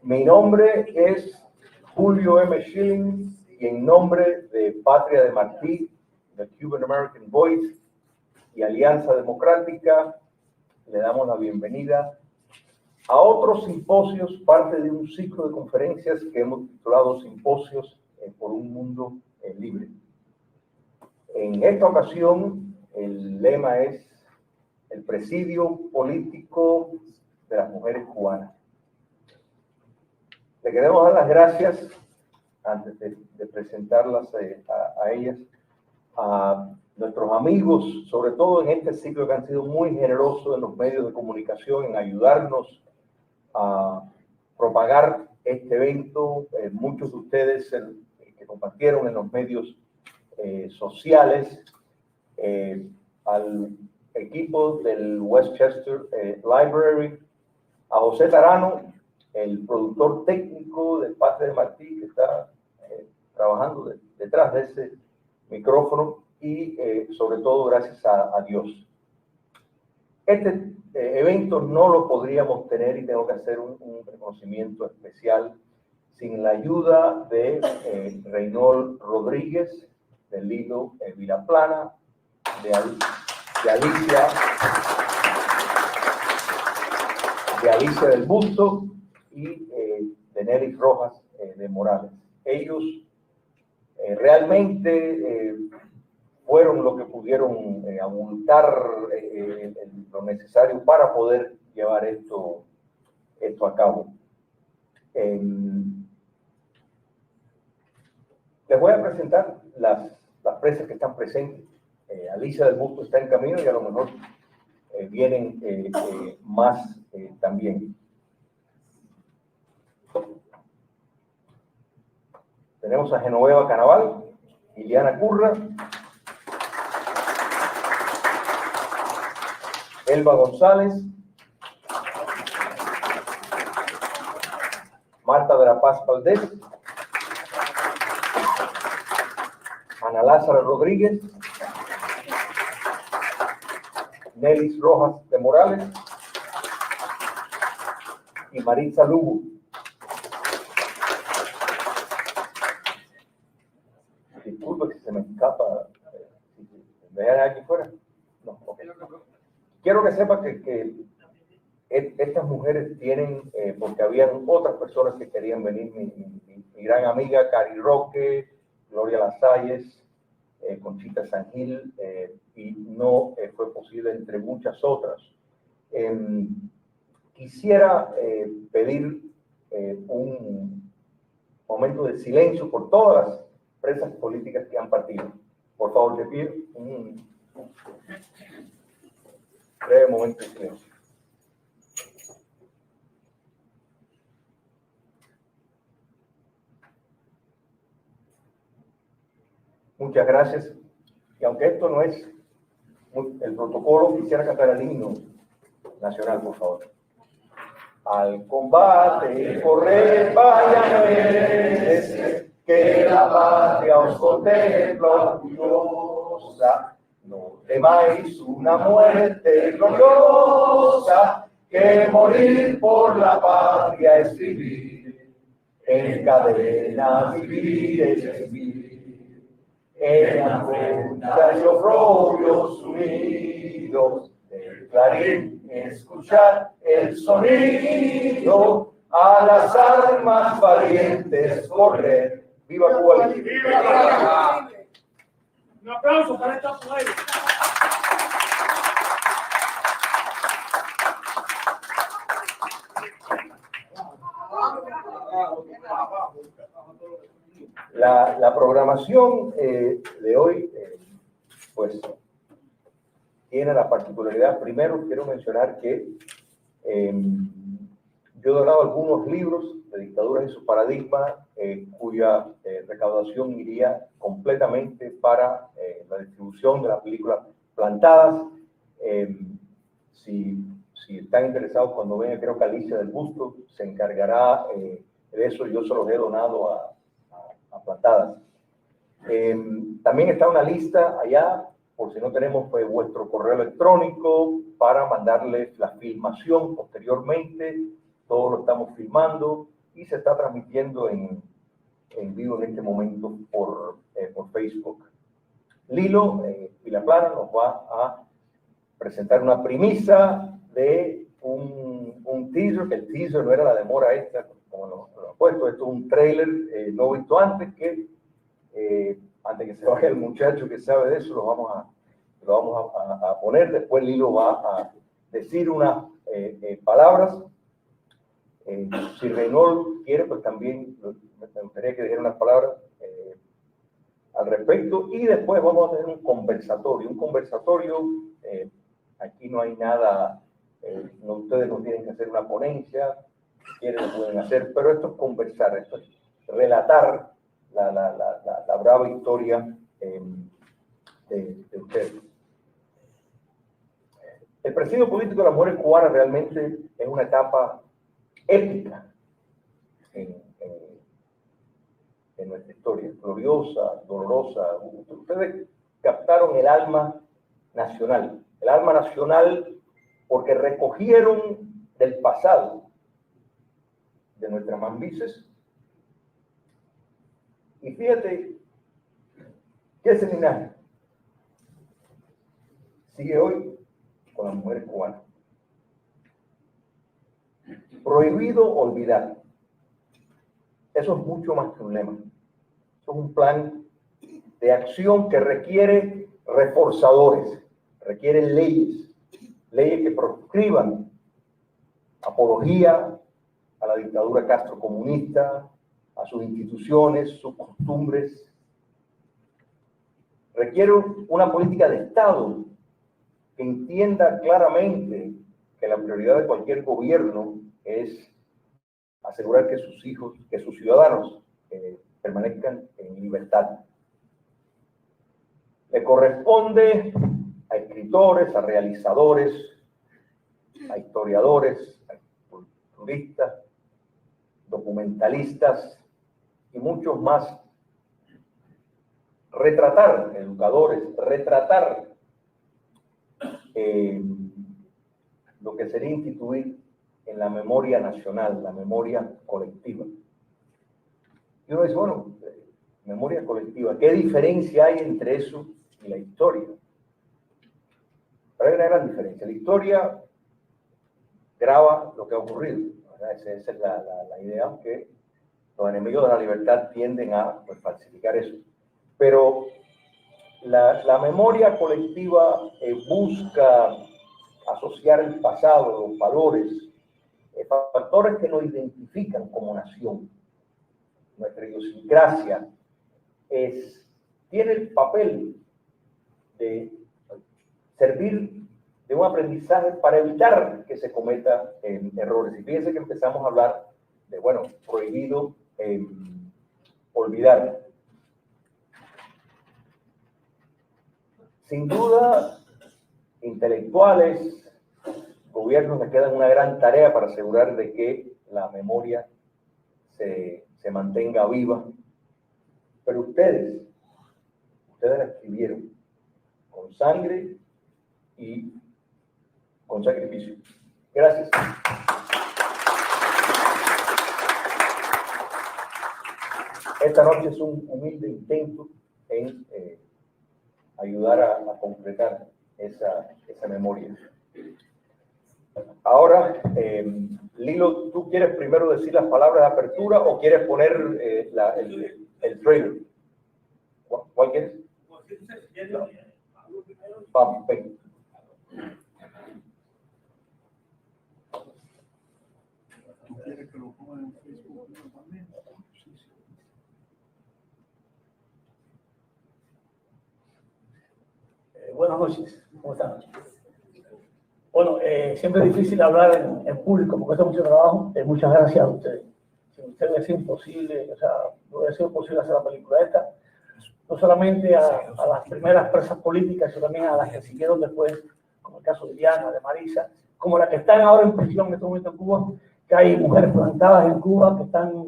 Mi nombre es Julio M. Schilling y en nombre de Patria de Martí, de Cuban American Voice y Alianza Democrática, le damos la bienvenida a otros simposios, parte de un ciclo de conferencias que hemos titulado Simposios por un Mundo Libre. En esta ocasión, el lema es el presidio político de las mujeres cubanas. Le queremos dar las gracias, antes de presentarlas a ellas, a nuestros amigos, sobre todo en este ciclo que han sido muy generosos en los medios de comunicación, en ayudarnos a propagar este evento. Muchos de ustedes que compartieron en los medios sociales, al equipo del Westchester Library, a José Tarano, el productor técnico de Patria de Martí, que está trabajando detrás de ese micrófono, y sobre todo gracias a Dios. Este evento no lo podríamos tener, y tengo que hacer un reconocimiento especial, sin la ayuda de Reynold Rodríguez, del Lido Vilaplana, de Alicia del Busto y de Nelly Rojas de Morales. Ellos realmente fueron lo que pudieron abultar lo necesario para poder llevar esto a cabo. Les voy a presentar las presas que están presentes. Alicia del Busto está en camino y a lo mejor vienen más también. Tenemos a Genoveva Canaval, Liliana Curra, Elba González, Marta de la Paz Valdés, Ana Lázara Rodríguez, Nelly Rojas de Morales y Maritza Lugo. Disculpe si se me escapa. ¿Me dejan aquí fuera? No, okay. Quiero que sepa que estas mujeres tienen, porque habían otras personas que querían venir, mi gran amiga Cari Roque, Gloria Lasalles, Conchita Sangil, y no fue posible, entre muchas otras. Quisiera pedir un momento de silencio por todas las presas políticas que han partido. Por favor, le pido un breve momento de silencio. Muchas gracias. Y aunque esto no es el protocolo, quisiera cantar el himno nacional, por favor. Al combate, corred, vayan, que la patria os contempla orgullosa. No temáis una muerte gloriosa, que morir por la patria es vivir, en cadena vivir es vivir. En afrenta y oprobios unidos, del clarín escuchar el sonido, a las armas valientes correr. ¡Viva Cuba! ¡Viva! Un aplauso para esta mujer. La programación de hoy, pues, tiene la particularidad. Primero, quiero mencionar que yo he donado algunos libros de dictaduras y su paradigma, cuya recaudación iría completamente para la distribución de la película Plantadas. Si están interesados, cuando venga, creo que Alicia del Busto se encargará de eso. Yo se los he donado a Plantadas. También está una lista allá, por si no tenemos pues, vuestro correo electrónico, para mandarles la filmación posteriormente. Todo lo estamos filmando y se está transmitiendo en vivo en este momento por Facebook. Lilo Vilaplana nos va a presentar una premisa de un teaser, que el teaser no era la demora esta, como lo he puesto, esto es un trailer no visto antes, que antes que se vaya el muchacho que sabe de eso, lo vamos a poner. Después Lilo va a decir unas palabras. Si Reynold quiere, pues también me gustaría que dijera unas palabras al respecto, y después vamos a tener un conversatorio. Aquí no hay nada, no, ustedes no tienen que hacer una ponencia, si quieren lo pueden hacer, pero esto es conversar, esto es relatar la brava historia de ustedes. El presidio político de las mujeres cubanas realmente es una etapa épica en nuestra historia, gloriosa, dolorosa. Ustedes captaron el alma nacional porque recogieron del pasado de nuestras mambises. Y fíjate que ese linaje sigue hoy con las mujeres cubanas. Prohibido olvidar. Eso es mucho más que un lema. Eso es un plan de acción que requiere reforzadores, requiere leyes que proscriban apología a la dictadura castrocomunista, a sus instituciones, sus costumbres. Requiere una política de Estado que entienda claramente que la prioridad de cualquier gobierno es asegurar que sus hijos, que sus ciudadanos permanezcan en libertad. Le corresponde a escritores, a realizadores, a historiadores, a culturistas, documentalistas y muchos más retratar, educadores, retratar lo que sería instituir en la memoria nacional, la memoria colectiva. Y uno dice, bueno, memoria colectiva, ¿qué diferencia hay entre eso y la historia? Pero hay una gran diferencia. La historia graba lo que ha ocurrido, ¿verdad? Esa es la idea, que los enemigos de la libertad tienden a falsificar eso. Pero la memoria colectiva busca asociar el pasado, los valores, factores que nos identifican como nación. Nuestra idiosincrasia tiene el papel de servir de un aprendizaje para evitar que se cometan errores. Y fíjense que empezamos a hablar de, bueno, prohibido olvidar. Sin duda, intelectuales, gobiernos me quedan una gran tarea para asegurar de que la memoria se mantenga viva. Pero ustedes la escribieron con sangre y con sacrificio. Gracias. Esta noche es un humilde intento en ayudar a concretar esa memoria. Ahora, Lilo, ¿tú quieres primero decir las palabras de apertura o quieres poner el trailer? ¿Cuál quieres? No. Vamos, ven. ¿Tú quieres que lo ponga en Facebook también? Sí, sí. Buenas noches, ¿cómo están? Bueno, siempre es difícil hablar en público porque es mucho trabajo. Muchas gracias a ustedes. Sin ustedes es imposible, o sea, no hubiera sido posible hacer la película esta. No solamente a las primeras presas políticas, sino también a las que siguieron después, como el caso de Diana, de Marisa, como las que están ahora en prisión en este momento en Cuba, que hay mujeres plantadas en Cuba que están,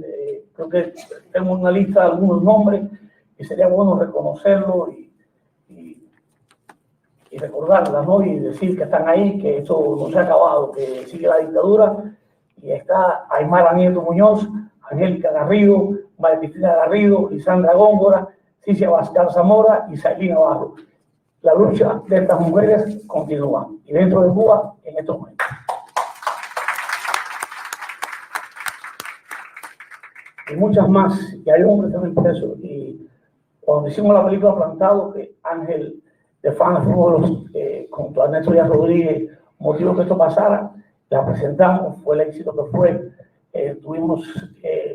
creo que tenemos una lista de algunos nombres y sería bueno reconocerlos y recordarlas, ¿no? Y decir que están ahí, que esto no se ha acabado, que sigue la dictadura. Y está Aymara Nieto Muñoz, Angélica Garrido, María Cristina Garrido, Lisandra Góngora, Cicia Vázquez Zamora y Sailín Navarro. La lucha de estas mujeres continúa y dentro de Cuba en estos momentos. Y muchas más, y hay hombres también presos. Y cuando hicimos la película Plantado, que Ángel de Fana fue uno de los, junto a Ernesto Díaz Rodríguez, motivo que esto pasara, la presentamos, fue el éxito que fue. Tuvimos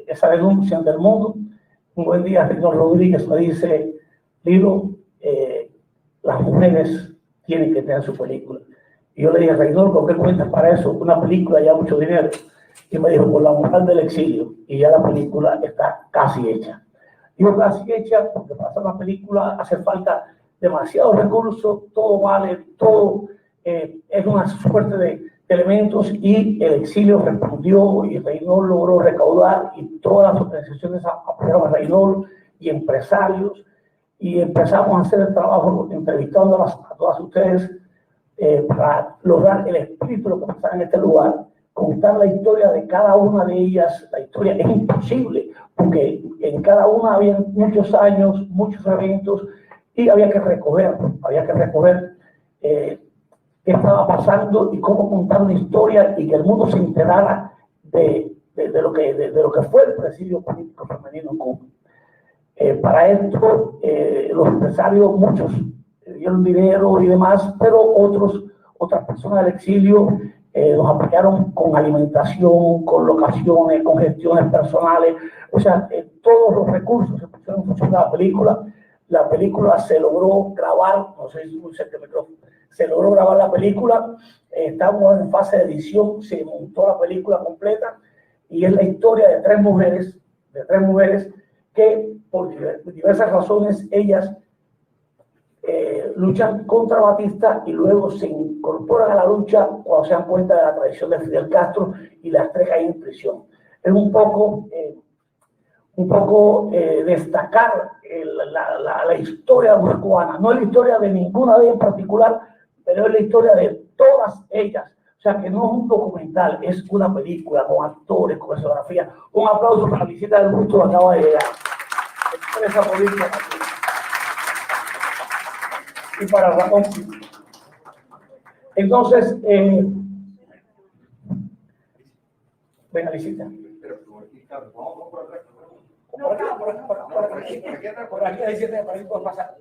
esa denuncia ante el mundo. Un buen día, Ricardo Rodríguez me dice, Lilo, las mujeres tienen que tener su película. Y yo le dije, Reynor, ¿con qué cuentas para eso? Una película ya mucho dinero. Y me dijo, por la moral del exilio. Y ya la película está casi hecha. Digo casi hecha porque para hacer una película hace falta demasiados recursos, todo vale, todo es una suerte de elementos, y el exilio respondió y Reynor logró recaudar y todas las organizaciones apoyaron a Reynor y empresarios, y empezamos a hacer el trabajo entrevistándolas a todas ustedes para lograr el espíritu de lo que pasaba en este lugar, contar la historia de cada una de ellas. La historia es imposible porque en cada una había muchos años, muchos eventos, y había que recoger qué estaba pasando y cómo contar una historia y que el mundo se enterara de lo que fue el presidio político femenino en Cuba. Para esto, los empresarios, muchos dieron dinero y demás, pero otras personas del exilio nos apoyaron con alimentación, con locaciones, con gestiones personales. O sea, todos los recursos se pusieron en función de la película. La película se logró grabar, no sé si muy cerca del micrófono, se logró grabar la película, estamos en fase de edición, se montó la película completa y es la historia de tres mujeres que por diversas razones ellas luchan contra Batista y luego se incorporan a la lucha cuando se dan cuenta de la traición de Fidel Castro y las tres caen en prisión. Es un poco destacar la historia de la mujer cubana. No es la historia de ninguna de ellas en particular, pero es la historia de todas ellas. O sea, que no es un documental, es una película con actores, con escenografía. Un aplauso para la visita del gusto que acaba de llegar. Esa política y para Ramón. Entonces, venga, visita. Por aquí, ahí siete, para ahí puedes pasar.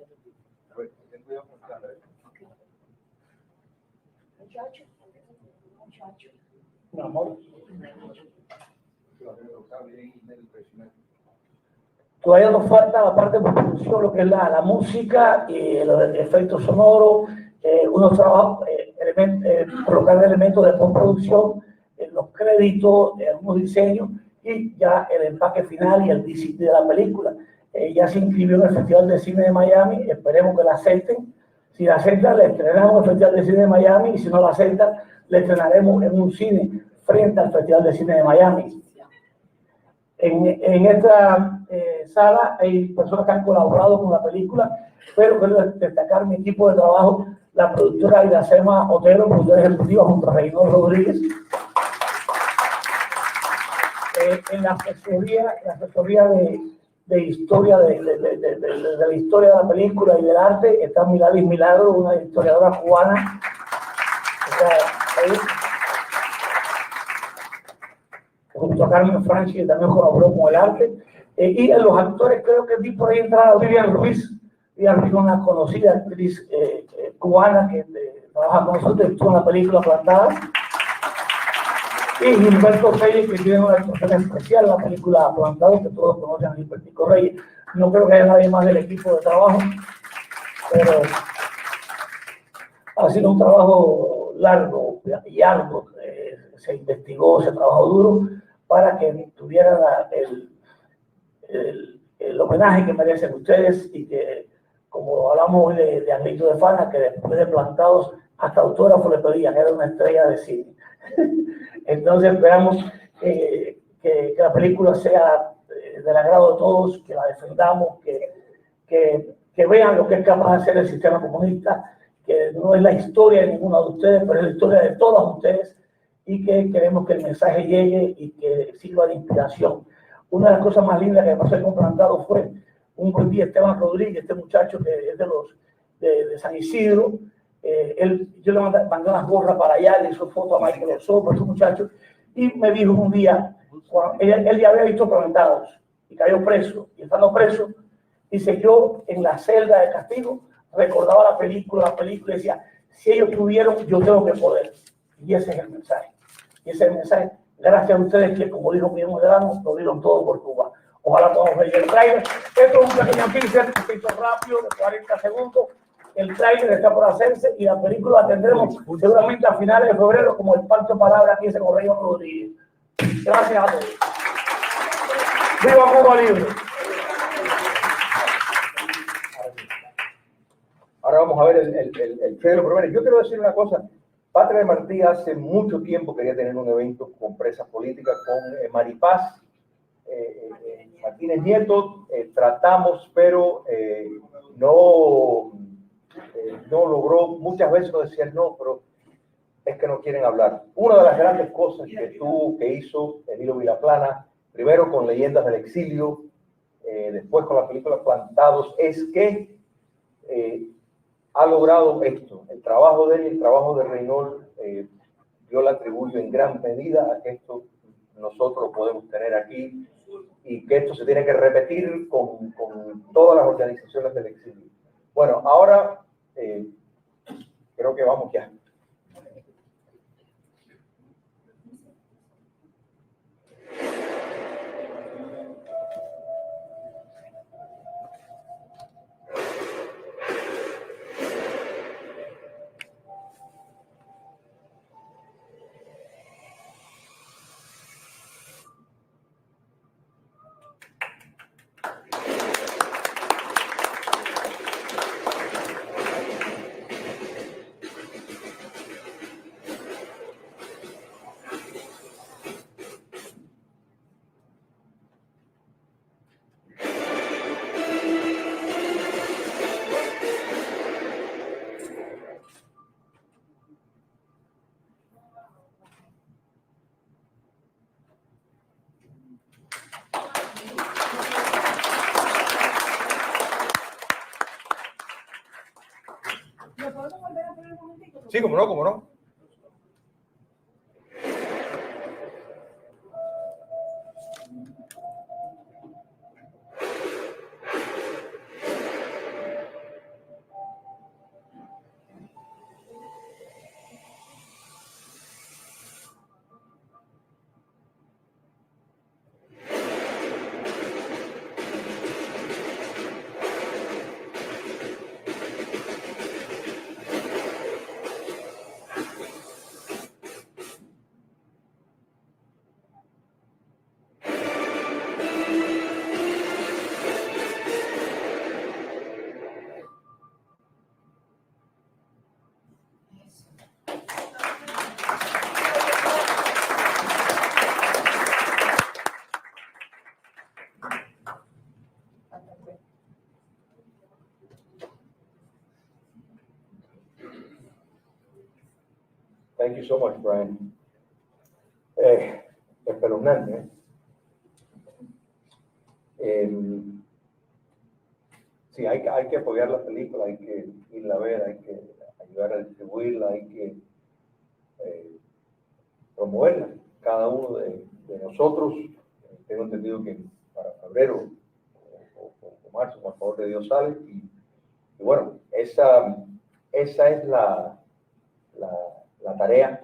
Mi amor. Todavía nos falta la parte de producción, lo que es la música y el efecto sonoro, unos trabajos, colocar elementos de postproducción, los créditos, algunos diseños y ya el empaque final y el diseño de la película. Ya se inscribió en el Festival de Cine de Miami, esperemos que la acepten. Si la aceptan, le estrenamos en el Festival de Cine de Miami, y si no la aceptan, le estrenaremos en un cine frente al Festival de Cine de Miami. En esta sala hay personas que han colaborado con la película, pero quiero destacar mi equipo de trabajo, la productora Iracema Otero, productora ejecutiva junto a Reynor Rodríguez. En la asesoría de historia de la historia de la película y del arte está Miladis Milagro, una historiadora cubana. Junto a Carmen Franchi, que también colaboró con el arte. Y en los actores creo que vi por ahí entrar a Vivian Ruiz, una conocida actriz cubana que trabaja con nosotros, estuvo en la película Plantada. Y Gilberto Reyes, que tiene una actuación especial en la película Plantado, que todos conocen a Gilberto Reyes. No creo que haya nadie más del equipo de trabajo, pero ha sido un trabajo largo y arduo. Se investigó, se trabajó duro para que tuvieran el homenaje que merecen ustedes y que, como hablamos hoy de Angelito de Fana, que después de Plantados hasta autógrafo le pedían, era una estrella de cine. Entonces esperamos que la película sea del agrado de todos, que la defendamos, que vean lo que es capaz de hacer el sistema comunista, que no es la historia de ninguno de ustedes, pero es la historia de todos ustedes, y que queremos que el mensaje llegue y que sirva de inspiración. una de las cosas más lindas que me pasó con Plantado fue un buen día Esteban Rodríguez, este muchacho que es de San Isidro. Yo le mandé unas gorras para allá, le hizo foto a Michael Osorbo, este muchacho, y me dijo un día, él ya había visto Plantados y cayó preso, y estando preso, dice, yo en la celda de castigo recordaba la película y decía, si ellos tuvieron, yo tengo que poder. Y ese es el mensaje. Y ese es el mensaje. Gracias a ustedes que, como dijo Miguel Moderano, lo dieron todo por Cuba. Ojalá podamos ver el trailer. Esto es un pequeño teaser, un poquito rápido, de 40 segundos. El trailer está por hacerse y la película la tendremos seguramente a finales de febrero, como el pacto de palabras que dice Correio Rodríguez. Gracias a todos. ¡Viva Cuba Libre! Ahora vamos a ver el trailer primero. Yo quiero decir una cosa. Patria de Martí hace mucho tiempo quería tener un evento con presas políticas, con Maripaz Martínez Nieto. Tratamos, pero no logró. Muchas veces nos decían no, pero es que no quieren hablar. Una de las grandes cosas que hizo Emilio Vilaplana, primero con Leyendas del Exilio, después con la película Plantados, es que ha logrado esto. El trabajo de él y el trabajo de Reynold, yo le atribuyo en gran medida a que esto nosotros lo podemos tener aquí y que esto se tiene que repetir con todas las organizaciones del exilio. Bueno, ahora creo que vamos ya. Sí, cómo no, cómo no. Thank you so much, Brian. Espeluznante, sí, hay que apoyar la película, hay que irla a ver, hay que ayudar a distribuirla, hay que promoverla. Cada uno de nosotros, tengo entendido que para febrero o marzo, por favor de Dios, sale. Y bueno, esa es la tarea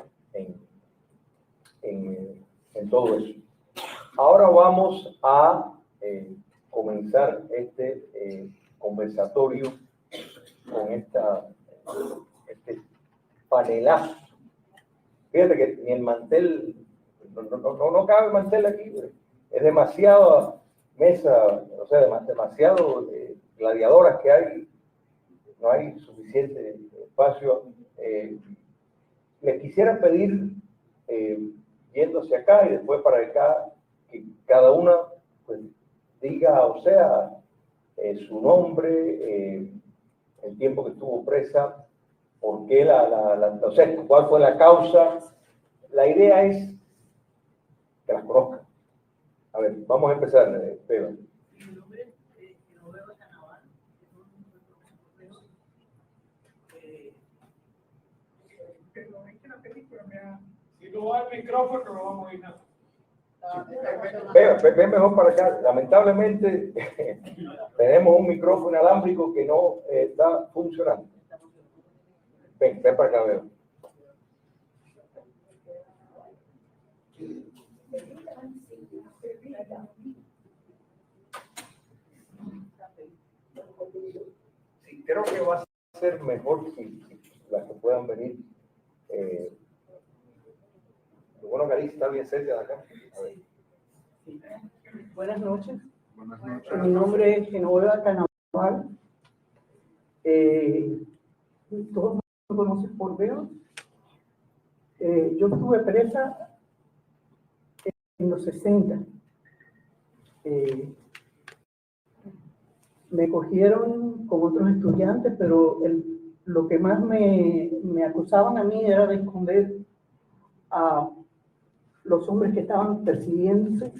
en todo eso. Ahora vamos a comenzar este conversatorio con este panelazo. Fíjate que ni el mantel, no cabe el mantel aquí, es demasiada mesa, o sea, demasiado gladiadoras que hay, no hay suficiente espacio. Les quisiera pedir, yendo hacia acá y después para acá, que cada una pues, diga, o sea, su nombre, el tiempo que estuvo presa, por qué o sea, cuál fue la causa. La idea es que las conozcan, A ver, vamos a empezar, Esteban. Mi nombre es Genoveva Canaval. Si no va el micrófono, no vamos a ir nada. Ven mejor para acá. Lamentablemente tenemos un micrófono inalámbrico que no está funcionando. Ven para acá, veo. Sí, creo que va a ser mejor si las que puedan venir. Lo bueno que ahí está bien cerca de acá. A ver. Sí. Buenas noches. Buenas noches. Mi nombre es Genoveva Canaval. Todos me conocen por Veo. Yo estuve presa en los 60. Me cogieron con otros estudiantes, pero lo que más me acusaban a mí era de esconder a los hombres que estaban persiguiendo,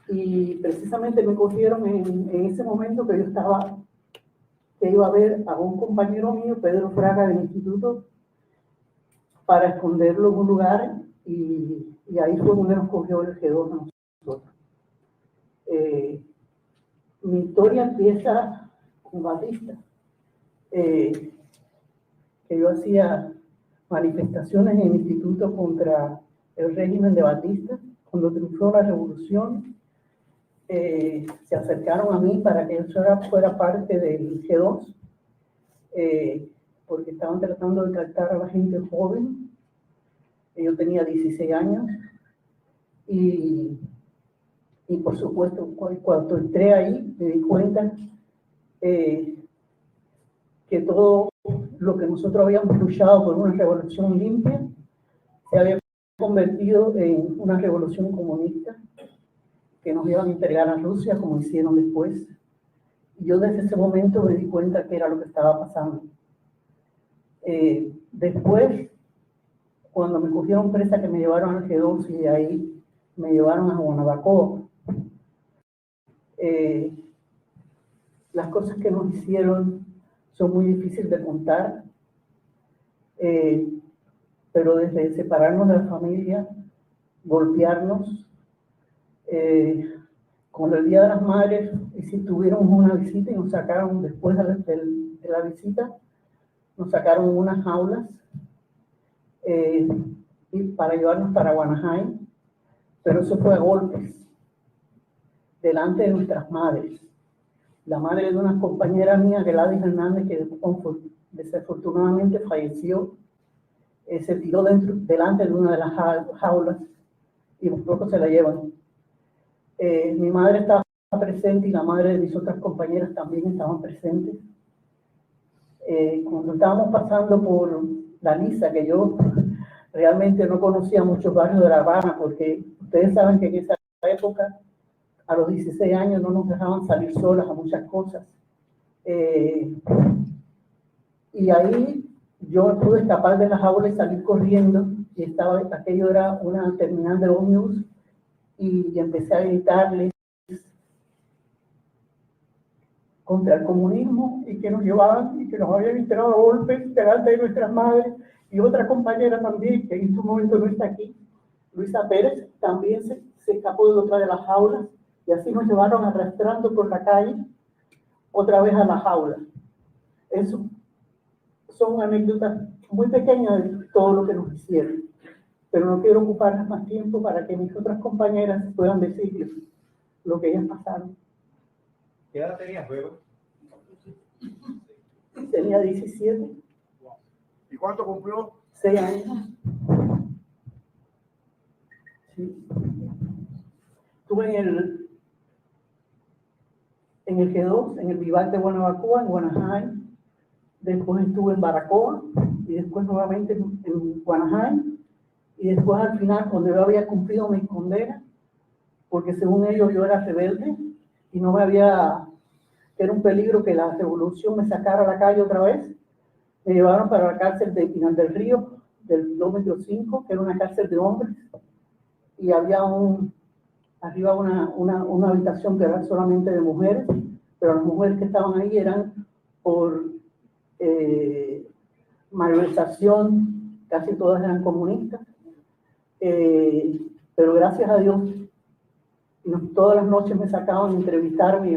y precisamente me cogieron en ese momento que que iba a ver a un compañero mío, Pedro Fraga, del instituto, para esconderlo en un lugar, y ahí fue donde nos cogió el G2 a nosotros. Mi historia empieza con Batista, que yo hacía manifestaciones en el instituto contra el régimen de Batista. Cuando triunfó la revolución, se acercaron a mí para que yo fuera parte del G2, porque estaban tratando de captar a la gente joven. Yo tenía 16 años y por supuesto, cuando entré ahí me di cuenta que todo lo que nosotros habíamos luchado por una revolución limpia se había convertido en una revolución comunista que nos iban a entregar a Rusia, como hicieron después. Y yo desde ese momento me di cuenta que era lo que estaba pasando. Después, cuando me cogieron presa, que me llevaron al G2 y de ahí me llevaron a Guanabacoa, las cosas que nos hicieron son muy difíciles de contar, pero desde separarnos de la familia, golpearnos, cuando el Día de las Madres tuvieron una visita y nos sacaron, después de la visita, nos sacaron unas jaulas y para llevarnos para Guanajay, pero eso fue a golpes, delante de nuestras madres. La madre de una compañera mía, Gladys Hernández, que desafortunadamente falleció, se tiró delante de una de las jaulas y los pocos se la llevan. Mi madre estaba presente y la madre de mis otras compañeras también estaban presentes. Cuando estábamos pasando por La Lisa, que yo realmente no conocía muchos barrios de La Habana, porque ustedes saben que en esa época, a los 16 años, no nos dejaban salir solas a muchas cosas. Y ahí yo pude escapar de las aulas y salir corriendo, y aquello era una terminal de ómnibus, y empecé a gritarles contra el comunismo y que nos llevaban y que nos habían enterado a golpes delante de nuestras madres. Y otra compañera también, que en su momento no está aquí, Luisa Pérez, también se escapó de otra de las jaulas, y así nos llevaron arrastrando por la calle otra vez a la jaula. Eso son anécdotas muy pequeñas de todo lo que nos hicieron, pero no quiero ocuparles más tiempo para que mis otras compañeras puedan decirles lo que ellas pasaron. ¿Qué edad tenías, Beba? Tenía 17. ¿Y cuánto cumplió? 6 años. Sí. Estuve en el G2, en el Vivac de Guanabacoa, en Guanajay. Después estuve en Baracoa y después nuevamente en Guanajay. Y después al final, cuando yo había cumplido mi condena, porque según ellos yo era rebelde y no era un peligro que la revolución me sacara a la calle otra vez, me llevaron para la cárcel de Pinal del Río, del kilómetro 5, que era una cárcel de hombres. y había arriba una habitación que era solamente de mujeres, pero las mujeres que estaban ahí eran por malversación, casi todas eran comunistas, pero gracias a Dios todas las noches me sacaban a entrevistarme,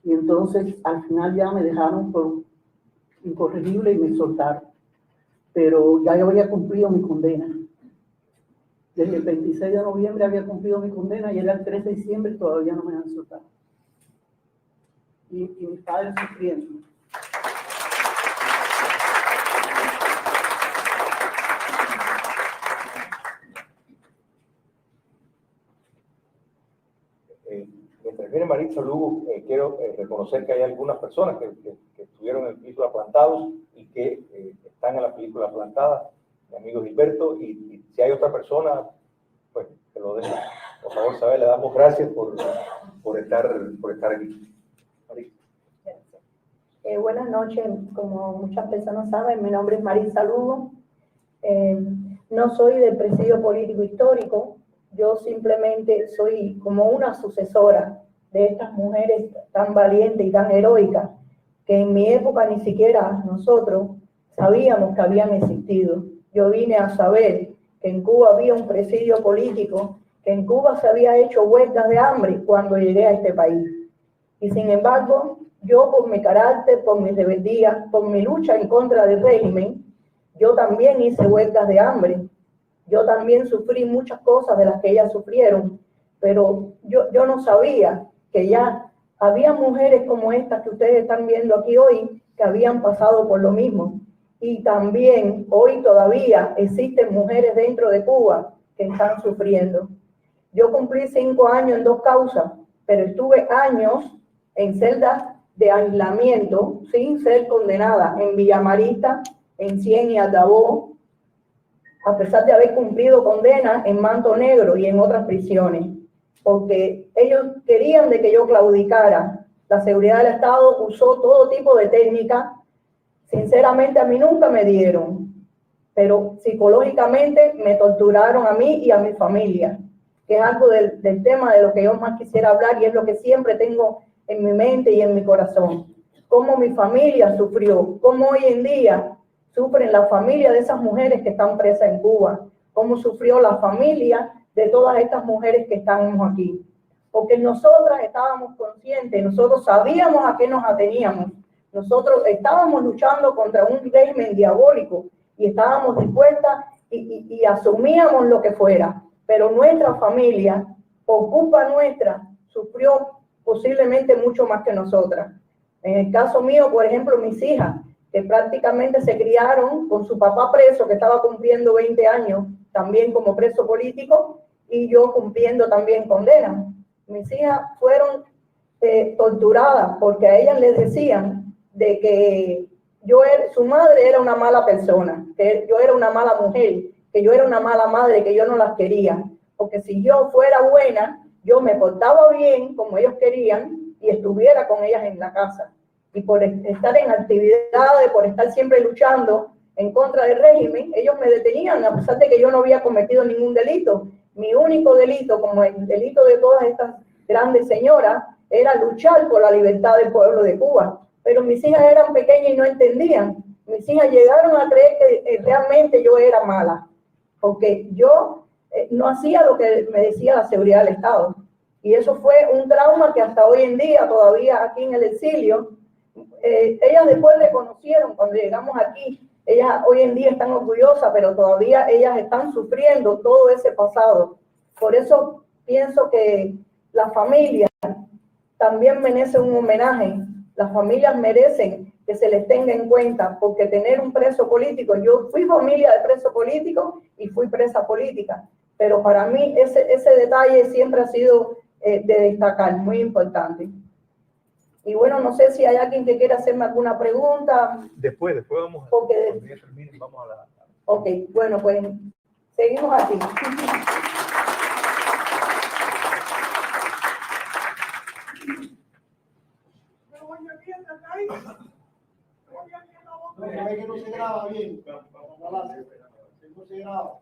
y entonces al final ya me dejaron por incorregible y me soltaron, pero ya yo había cumplido mi condena. Desde el 26 de noviembre había cumplido mi condena y era el 3 de diciembre y todavía no me han soltado. Y mis padres sufriendo. Mientras viene Maritza Lugo, quiero reconocer que hay algunas personas que estuvieron en película Plantados y que están en la película Plantada, mi amigo Gilberto, y si hay otra persona, pues que lo deje, por favor, saber, le damos gracias por estar aquí. Maritza. Buenas noches, como muchas personas saben, mi nombre es Maritza Lugo. No soy del presidio político histórico, yo simplemente soy como una sucesora de estas mujeres tan valientes y tan heroicas que en mi época ni siquiera nosotros sabíamos que habían existido. Yo vine a saber que en Cuba había un presidio político, que en Cuba se había hecho huelgas de hambre cuando llegué a este país. Y sin embargo, yo por mi carácter, por mi rebeldía, por mi lucha en contra del régimen, yo también hice huelgas de hambre. Yo también sufrí muchas cosas de las que ellas sufrieron, pero yo no sabía que ya había mujeres como estas que ustedes están viendo aquí hoy, que habían pasado por lo mismo. Y también hoy todavía existen mujeres dentro de Cuba que están sufriendo. Yo cumplí 5 años en 2 causas, pero estuve años en celdas de aislamiento sin ser condenada en Villamarista, en Cien y Aldabó, a pesar de haber cumplido condena en Manto Negro y en otras prisiones, porque ellos querían de que yo claudicara. La seguridad del Estado usó todo tipo de técnicas. Sinceramente a mí nunca me dieron, pero psicológicamente me torturaron a mí y a mi familia, que es algo del tema de lo que yo más quisiera hablar y es lo que siempre tengo en mi mente y en mi corazón. Cómo mi familia sufrió, cómo hoy en día sufren la familia de esas mujeres que están presas en Cuba, cómo sufrió la familia de todas estas mujeres que estamos aquí. Porque nosotras estábamos conscientes, nosotros sabíamos a qué nos ateníamos, nosotros estábamos luchando contra un régimen diabólico y estábamos dispuestas y asumíamos lo que fuera, pero nuestra familia, por culpa nuestra, sufrió posiblemente mucho más que nosotras. En el caso mío, por ejemplo, mis hijas, que prácticamente se criaron con su papá preso, que estaba cumpliendo 20 años, también como preso político, y yo cumpliendo también condena. Mis hijas fueron torturadas porque a ellas les decían de que su madre era una mala persona, que yo era una mala mujer, que yo era una mala madre, que yo no las quería, porque si yo fuera buena, yo me portaba bien como ellos querían y estuviera con ellas en la casa. Y por estar en actividades, por estar siempre luchando en contra del régimen, ellos me detenían, a pesar de que yo no había cometido ningún delito. Mi único delito, como el delito de todas estas grandes señoras, era luchar por la libertad del pueblo de Cuba. Pero mis hijas eran pequeñas y no entendían. Mis hijas llegaron a creer que realmente yo era mala, porque yo no hacía lo que me decía la seguridad del Estado. Y eso fue un trauma que hasta hoy en día, todavía aquí en el exilio, ellas después reconocieron cuando llegamos aquí. Ellas hoy en día están orgullosas, pero todavía ellas están sufriendo todo ese pasado. Por eso pienso que la familia también merece un homenaje. Las familias merecen que se les tenga en cuenta, porque tener un preso político, yo fui familia de preso político y fui presa política, pero para mí ese detalle siempre ha sido de destacar, muy importante. Y bueno, no sé si hay alguien que quiera hacerme alguna pregunta. Después vamos a... Porque, cuando ya termine, vamos a la... Ok, bueno, pues seguimos aquí. No, que no se graba bien. No se graba.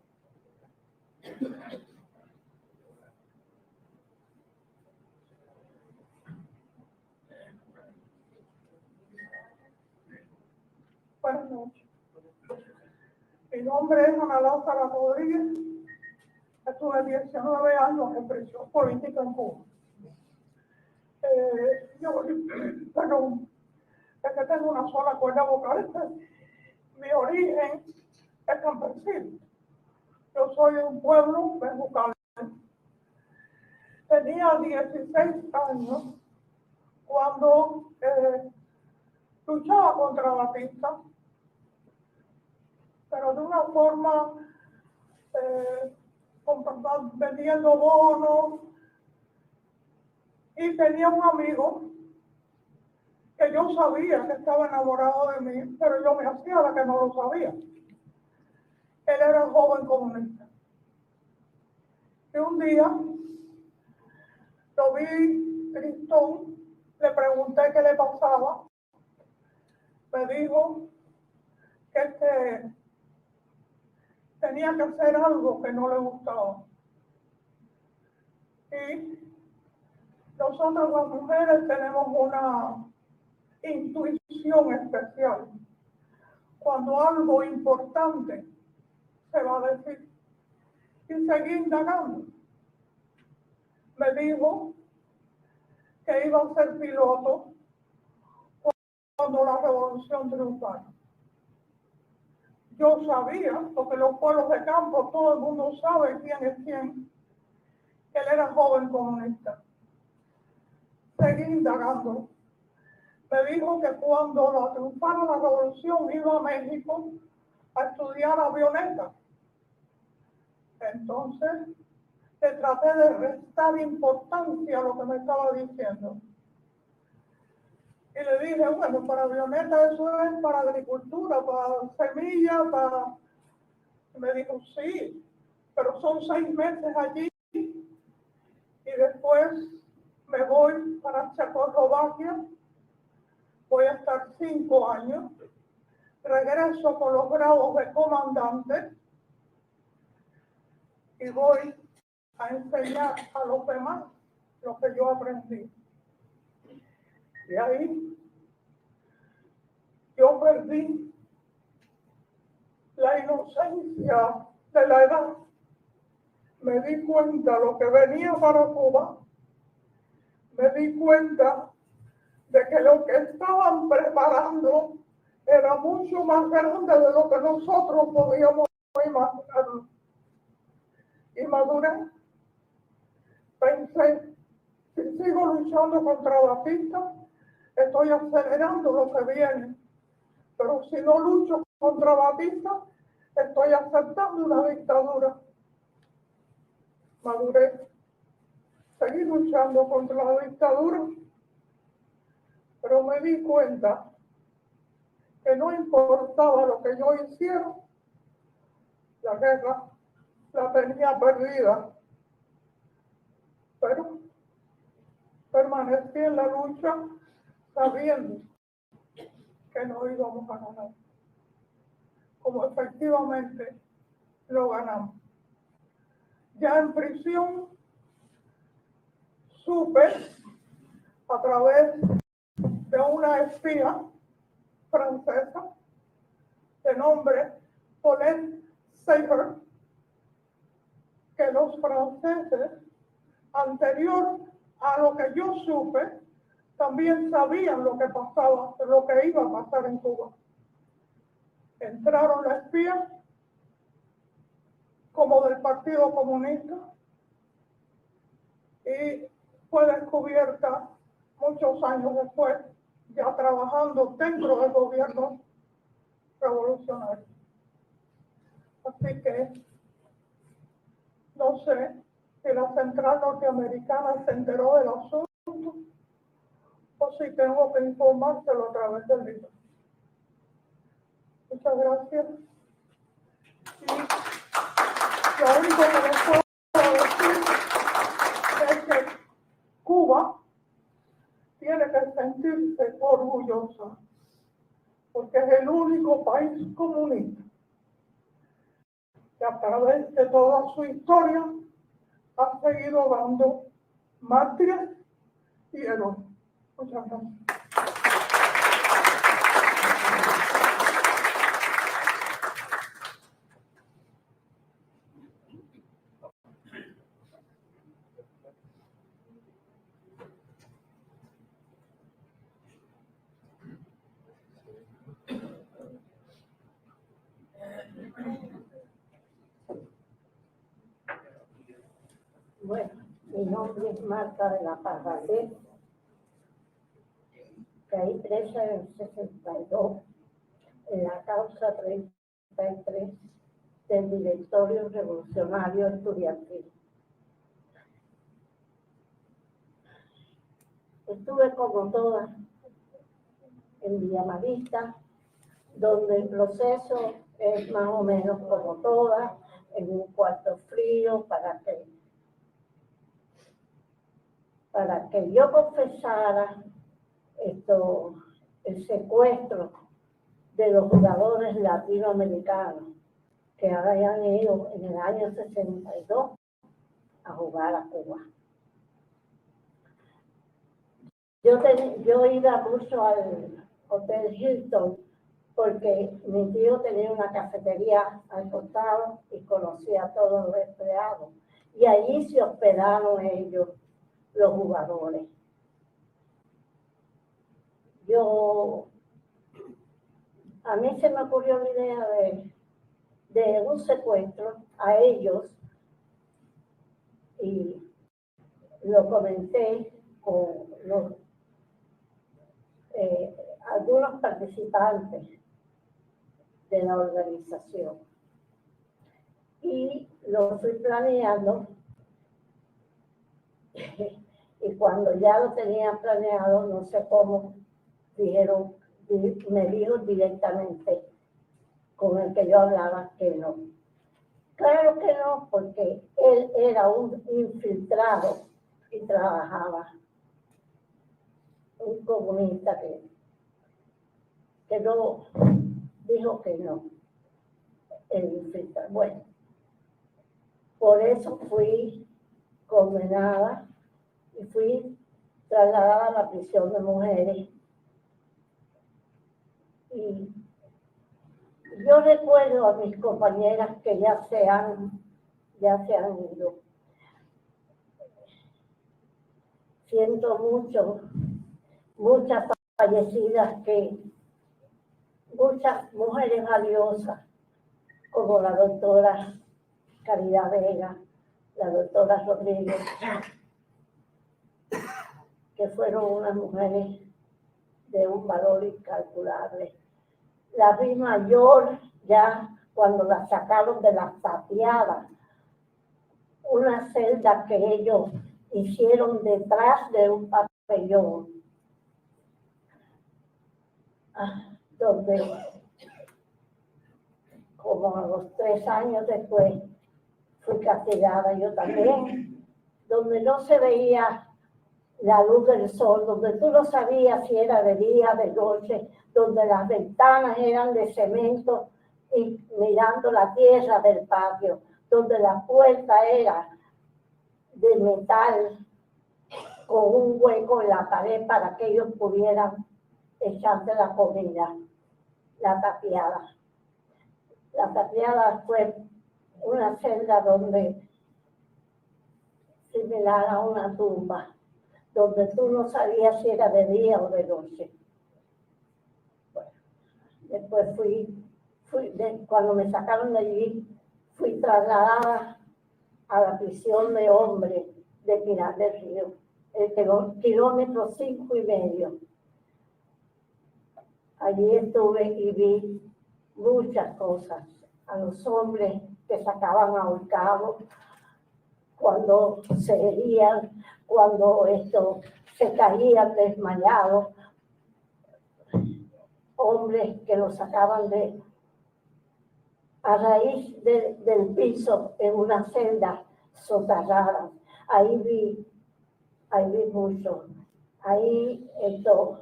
Buenas noches. Mi nombre es Ana Lázara Rodríguez. Estuve 19 años en prisión política en Cuba. Perdón, es que tengo una sola cuerda vocal. Mi origen es campesino. Yo soy de un pueblo mexicano. Tenía 16 años cuando luchaba contra Batista, pero de una forma vendiendo bonos, y tenía un amigo que yo sabía que estaba enamorado de mí, pero yo me hacía la que no lo sabía. Él era un joven comunista. Y un día lo vi tristón, le pregunté qué le pasaba. Me dijo que tenía que hacer algo que no le gustaba. Y nosotros las mujeres tenemos una intuición especial. Cuando algo importante se va a decir, y seguí indagando. Me dijo que iba a ser piloto cuando la revolución triunfara. Yo sabía, porque los pueblos de campo, todo el mundo sabe quién es quién, que él era joven comunista. Seguí indagando. Me dijo que cuando triunfara la revolución iba a México a estudiar avioneta. Entonces, le traté de restar importancia a lo que me estaba diciendo. Y le dije, bueno, para avioneta eso es para agricultura, para semillas, para... Y me dijo, sí, pero son 6 meses allí y después me voy para Checoslovaquia, voy a estar 5 años, regreso con los grados de comandante y voy a enseñar a los demás lo que yo aprendí. Y ahí yo perdí la inocencia de la edad. Me di cuenta de lo que venía para Cuba. Me di cuenta de que lo que estaban preparando era mucho más grande de lo que nosotros podíamos imaginar. Y maduré. Pensé, si sigo luchando contra Batista, estoy acelerando lo que viene. Pero si no lucho contra Batista, estoy aceptando una dictadura. Maduré. Seguí luchando contra la dictadura, pero me di cuenta que no importaba lo que yo hiciera, la guerra la tenía perdida. Pero permanecí en la lucha sabiendo que no íbamos a ganar, como efectivamente lo ganamos. Ya en prisión supe a través de una espía francesa de nombre Paulette Seyher, que los franceses, anterior a lo que yo supe, también sabían lo que pasaba, lo que iba a pasar en Cuba. Entraron las espías como del Partido Comunista y fue descubierta muchos años después, ya trabajando dentro del gobierno revolucionario. Así que no sé si la central norteamericana se enteró del asunto o si tengo que informárselo a través del libro. Muchas gracias. Y lo único que les puedo decir es que Cuba tiene que sentirse orgullosa porque es el único país comunista que a través de toda su historia ha seguido dando mártires y héroes. Muchas gracias. Bueno, mi nombre es Marta de la Parragué. Caí presa en el 62 en la causa 33 del Directorio Revolucionario Estudiantil. Estuve como todas en Villamarista, donde el proceso es más o menos como todas, en un cuarto frío para que yo confesara el secuestro de los jugadores latinoamericanos que habían ido en el año 62 a jugar a Cuba. Yo iba mucho al Hotel Hilton porque mi tío tenía una cafetería al costado y conocía a todos los empleados. Y allí se hospedaron ellos, los jugadores. A mí se me ocurrió la idea de un secuestro a ellos y lo comenté con algunos participantes de la organización y lo fui planeando y cuando ya lo tenía planeado, no sé cómo, me dijo directamente con el que yo hablaba que no. Claro que no, porque él era un infiltrado y trabajaba, un comunista que no dijo que no, el infiltrado. Bueno, por eso fui condenada y fui trasladada a la prisión de mujeres. Y yo recuerdo a mis compañeras que ya se han ido. Siento muchas fallecidas, muchas mujeres valiosas, como la doctora Caridad Vega, la doctora Rodríguez, que fueron unas mujeres de un valor incalculable. La vi mayor ya cuando la sacaron de las tapiadas, una celda que ellos hicieron detrás de un pabellón, donde como a los 3 años después fui castigada yo también, donde no se veía la luz del sol, donde tú no sabías si era de día, de noche, donde las ventanas eran de cemento y mirando la tierra del patio, donde la puerta era de metal con un hueco en la pared para que ellos pudieran echarse la comida, la tapiada. La tapiada fue una celda donde similar a una tumba, donde tú no sabías si era de día o de noche. Bueno, después cuando me sacaron de allí, fui trasladada a la prisión de hombres de Pinar del Río, el kilómetro 5,5. Allí estuve y vi muchas cosas, a los hombres que sacaban ahorcados, cuando se herían, cuando se caían desmayados, hombres que los sacaban a raíz del piso en una celda soterrada. Ahí vi mucho. Ahí estuve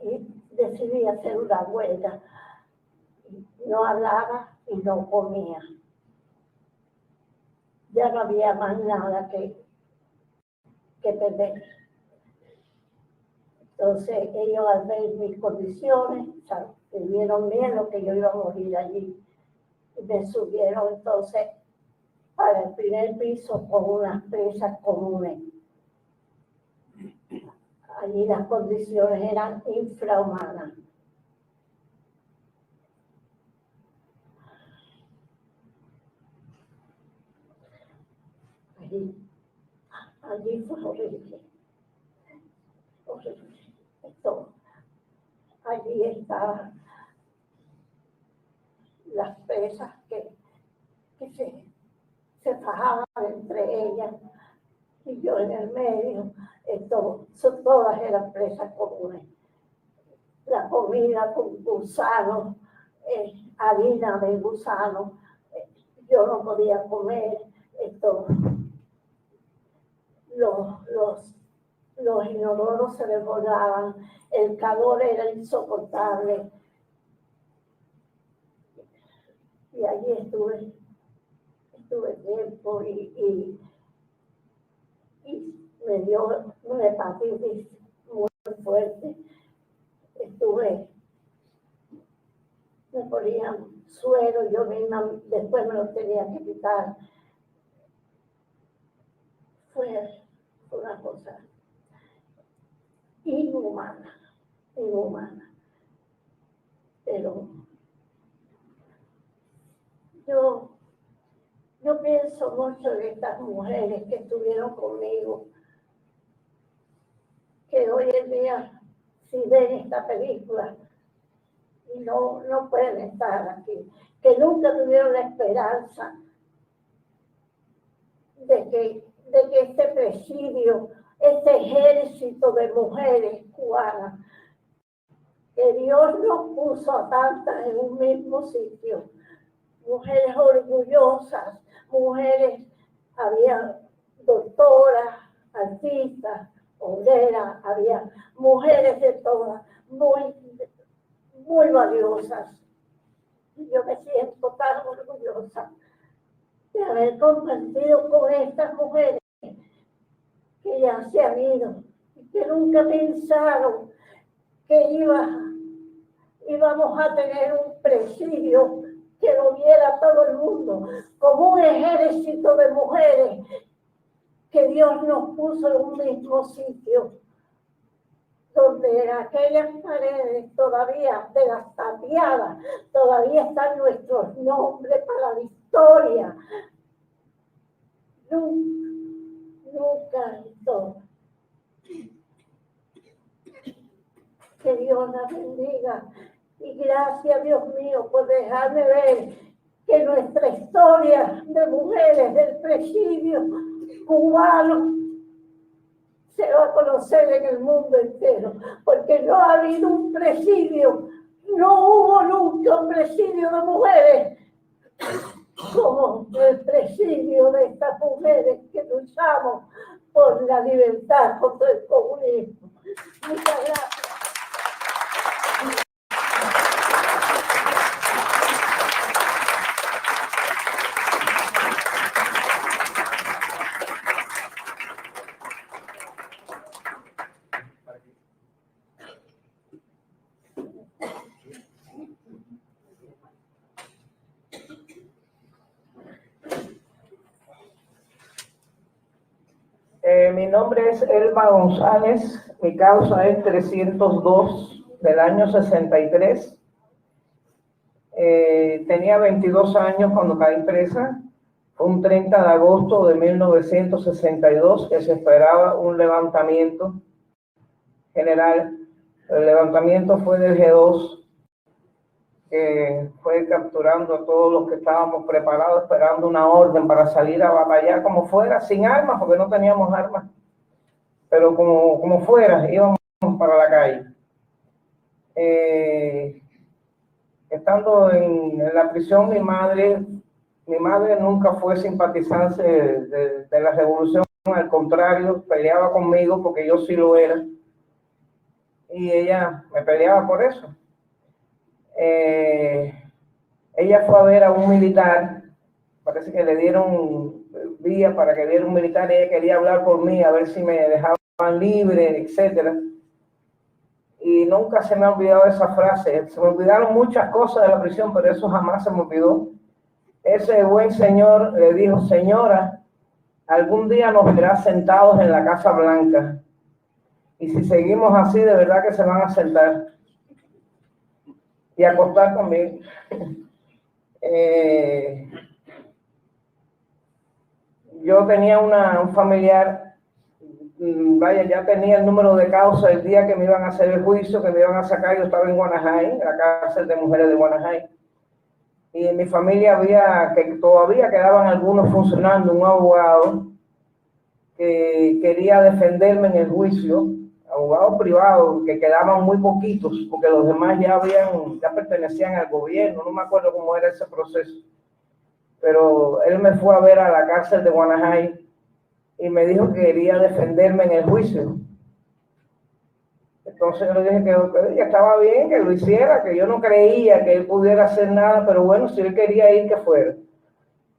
y decidí hacer una huelga no hablaba y no comía. Ya no había más nada que perder. Entonces ellos al ver mis condiciones, tuvieron miedo que yo iba a morir allí. Y me subieron entonces para el primer piso con unas presas comunes. Allí las condiciones eran infrahumanas. Allí fue horrible. Horrible. Allí estaban las presas que se fajaban entre ellas y yo en el medio. Todas eran presas comunes. La comida con gusanos, harina de gusano, yo no podía comer. Los inodoros se desbordaban, el calor era insoportable. Y allí estuve tiempo y me dio una hepatitis muy fuerte. Me ponían suero, yo misma después me lo tenía que quitar. Fue una cosa inhumana. Pero yo pienso mucho en estas mujeres que estuvieron conmigo, que hoy en día, si ven esta película, y no pueden estar aquí, que nunca tuvieron la esperanza de que este presidio, este ejército de mujeres cubanas, que Dios nos puso a tantas en un mismo sitio, mujeres orgullosas, mujeres, había doctoras, artistas, obreras, había mujeres de todas, muy valiosas. Yo me siento tan orgullosa de haber compartido con estas mujeres que ya se han ido y que nunca pensaron que íbamos a tener un presidio que lo viera todo el mundo, como un ejército de mujeres que Dios nos puso en un mismo sitio, donde en aquellas paredes todavía, de las tapiadas, todavía están nuestros nombres para la historia. Nunca esto. Que Dios la bendiga. Y gracias, Dios mío, por dejarme ver que nuestra historia de mujeres del presidio cubano se va a conocer en el mundo entero, porque no ha habido un presidio, no hubo nunca un presidio de mujeres como el presidio de estas mujeres que luchamos por la libertad contra el comunismo. Muchas gracias. Mi nombre es Elba González, mi causa es 302 del año 63. Tenía 22 años cuando caí presa. Fue un 30 de agosto de 1962 que se esperaba un levantamiento general. El levantamiento fue del G2, que fue capturando a todos los que estábamos preparados, esperando una orden para salir a batallar como fuera, sin armas, porque no teníamos armas, pero como fuera, íbamos para la calle. Estando en la prisión, mi madre nunca fue simpatizante de la revolución, al contrario, peleaba conmigo porque yo sí lo era, y ella me peleaba por eso. ella fue a ver a un militar, parece que le dieron vía para que viera un militar, ella quería hablar por mí, a ver si me dejaban libre, etcétera. Y nunca se me ha olvidado esa frase. Se me olvidaron muchas cosas de la prisión, pero eso jamás se me olvidó. Ese buen señor le dijo: señora, algún día nos verá sentados en la Casa Blanca. Y si seguimos así, de verdad que se van a sentar. Y a acostar también. Yo tenía un familiar, vaya, ya tenía el número de causa el día que me iban a hacer el juicio, que me iban a sacar. Yo estaba en Guanajay, la cárcel de mujeres de Guanajay. Y en mi familia que todavía quedaban algunos funcionando, un abogado que quería defenderme en el juicio, abogado privado, que quedaban muy poquitos, porque los demás ya pertenecían al gobierno, no me acuerdo cómo era ese proceso. Pero él me fue a ver a la cárcel de Guanajay y me dijo que quería defenderme en el juicio. Entonces yo le dije que estaba bien, que lo hiciera, que yo no creía que él pudiera hacer nada, pero bueno, si él quería ir, que fuera.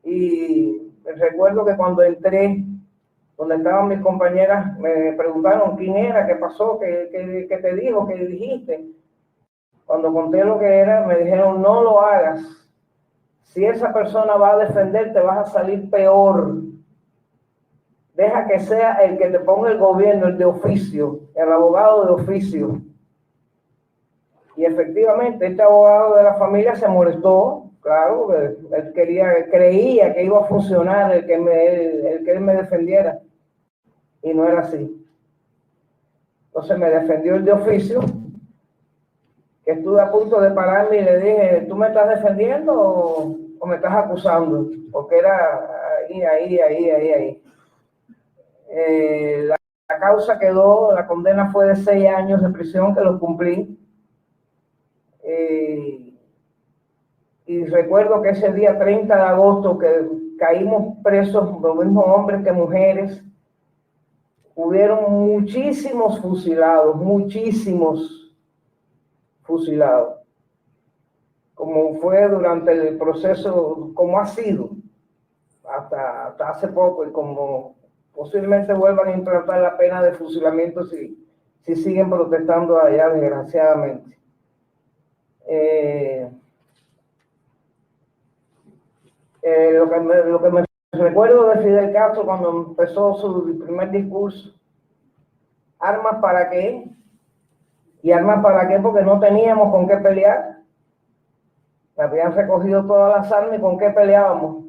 Y recuerdo que cuando entré, donde estaban mis compañeras, me preguntaron quién era, qué pasó, qué te dijo, qué dijiste. Cuando conté lo que era, me dijeron: no lo hagas. Si esa persona va a defenderte, vas a salir peor. Deja que sea el que te ponga el gobierno, el de oficio, el abogado de oficio. Y efectivamente, este abogado de la familia se molestó, claro, él creía que iba a funcionar el que él me defendiera. Y no era así. Entonces me defendió el de oficio, que estuve a punto de pararme y le dije: ¿tú me estás defendiendo o me estás acusando? Porque era ahí. La causa quedó, la condena fue de 6 años de prisión, que lo cumplí. Y recuerdo que ese día 30 de agosto, que caímos presos, los mismos hombres que mujeres, hubieron muchísimos fusilados, como fue durante el proceso, como ha sido hasta hace poco, y como posiblemente vuelvan a implantar la pena de fusilamiento si siguen protestando allá, desgraciadamente. Lo que me recuerdo de Fidel Castro cuando empezó su primer discurso: ¿armas para qué? ¿Y armas para qué? Porque no teníamos con qué pelear. Habían recogido todas las armas y con qué peleábamos.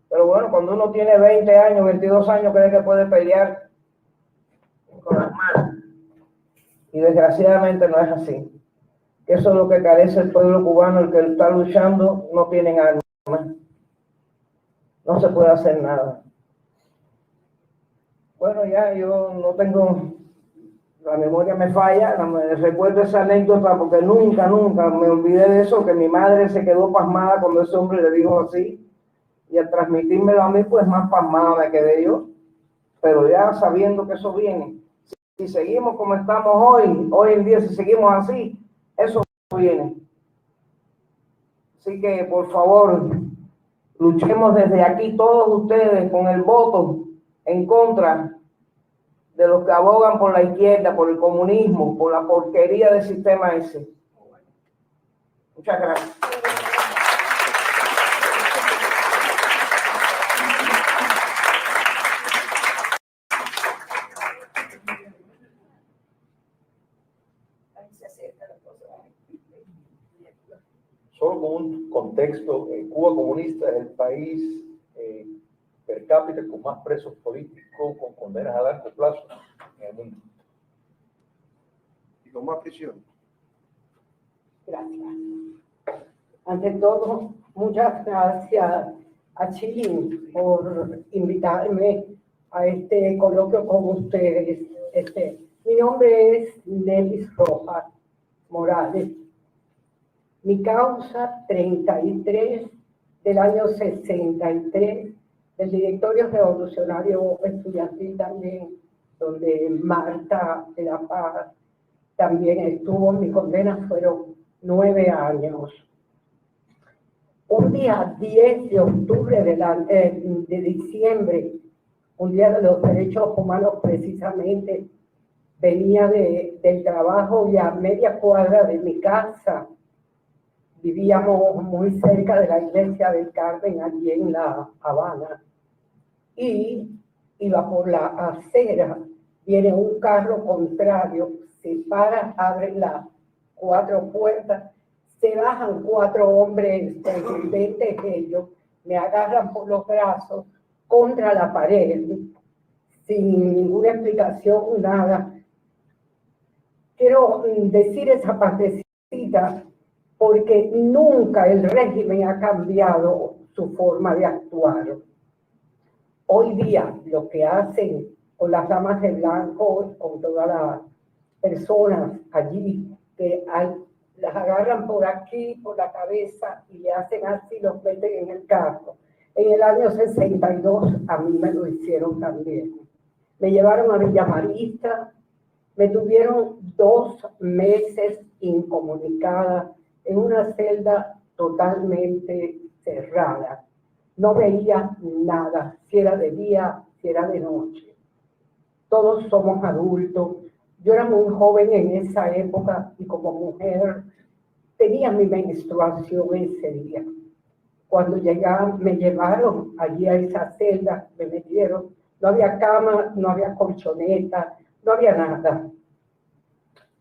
Pero bueno, cuando uno tiene 20 años, 22 años, cree que puede pelear con las manos. Y desgraciadamente no es así. Eso es lo que carece el pueblo cubano, el que está luchando, no tienen armas. No se puede hacer nada. Bueno, ya yo no tengo, la memoria me falla, recuerdo esa anécdota porque nunca me olvidé de eso, que mi madre se quedó pasmada cuando ese hombre le dijo así. Y al transmitírmelo a mí, pues más pasmada me quedé yo. Pero ya sabiendo que eso viene, si seguimos como estamos hoy en día, si seguimos así, eso viene. Así que, por favor, luchemos desde aquí todos ustedes con el voto en contra de los que abogan por la izquierda, por el comunismo, por la porquería del sistema ese. Muchas gracias. Solo como un contexto, Cuba comunista es el país per cápita con más presos políticos con condenas a largo plazo en el mundo. Y con más prisión. Gracias. Ante todo, muchas gracias a Chilín por invitarme a este coloquio con ustedes. Mi nombre es Nelis Rojas Morales. Mi causa 33 del año 63 del Directorio Revolucionario Estudiantil también, donde Marta de la Paz también estuvo. Mi condena fueron 9 años. Un día 10 de octubre de diciembre, un día de los derechos humanos precisamente, venía del trabajo y a media cuadra de mi casa. Vivíamos muy cerca de la iglesia del Carmen, allí en La Habana. Y iba por la acera, viene un carro contrario, se para, abre las 4 puertas, se bajan 4 hombres contundentes ellos, me agarran por los brazos contra la pared, sin ninguna explicación, nada. Quiero decir esa partecita porque nunca el régimen ha cambiado su forma de actuar. Hoy día lo que hacen con las damas de blanco, con todas las personas allí, que las agarran por aquí, por la cabeza, y le hacen así, los meten en el carro. En el año 62 a mí me lo hicieron también. Me llevaron a Villa Marista, me tuvieron 2 meses incomunicada en una celda totalmente cerrada. No veía nada, si era de día, si era de noche. Todos somos adultos. Yo era muy joven en esa época y como mujer tenía mi menstruación ese día. Cuando me llevaron allí a esa celda, me metieron. No había cama, no había colchoneta, no había nada.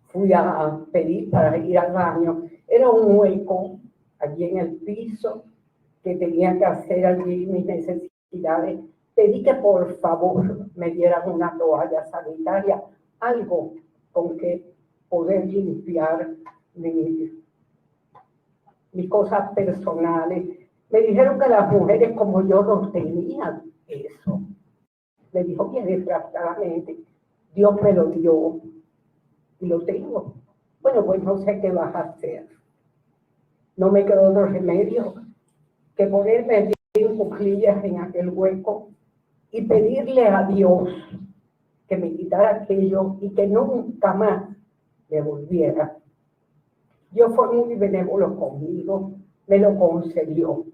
Fui a pedir para ir al baño. Era un hueco allí en el piso que tenía que hacer allí mis necesidades. Pedí que por favor me dieran una toalla sanitaria, algo con que poder limpiar mis cosas personales. Me dijeron que las mujeres como yo no tenían eso. Me dijo bien desgraciadamente, Dios me lo dio y lo tengo. Bueno, pues no sé qué vas a hacer. No me quedó otro remedio que ponerme en cuclillas en aquel hueco y pedirle a Dios que me quitara aquello y que nunca más me volviera. Dios fue muy benévolo conmigo, me lo concedió.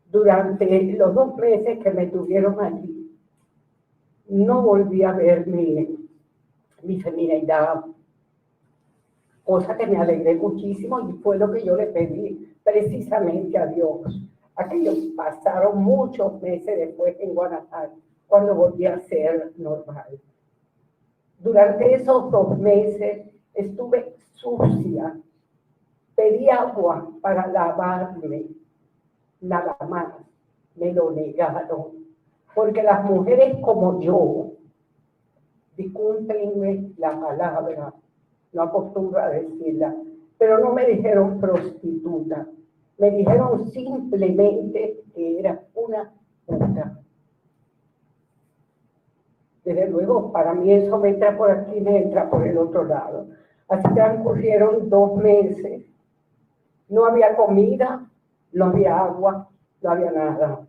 Durante los 2 meses que me tuvieron allí, no volví a ver mi feminidad, cosa que me alegré muchísimo y fue lo que yo le pedí precisamente a Dios. Aquellos pasaron muchos meses después en Guanajuato, cuando volví a ser normal. Durante esos 2 meses estuve sucia, pedí agua para lavarme, nada más, me lo negaron, porque las mujeres como yo, discúlpenme la palabra, no acostumbro a decirla, pero no me dijeron prostituta, me dijeron simplemente que era una puta. Desde luego, para mí eso me entra por aquí, me entra por el otro lado. Así transcurrieron 2 meses. No había comida, no había agua, no había nada.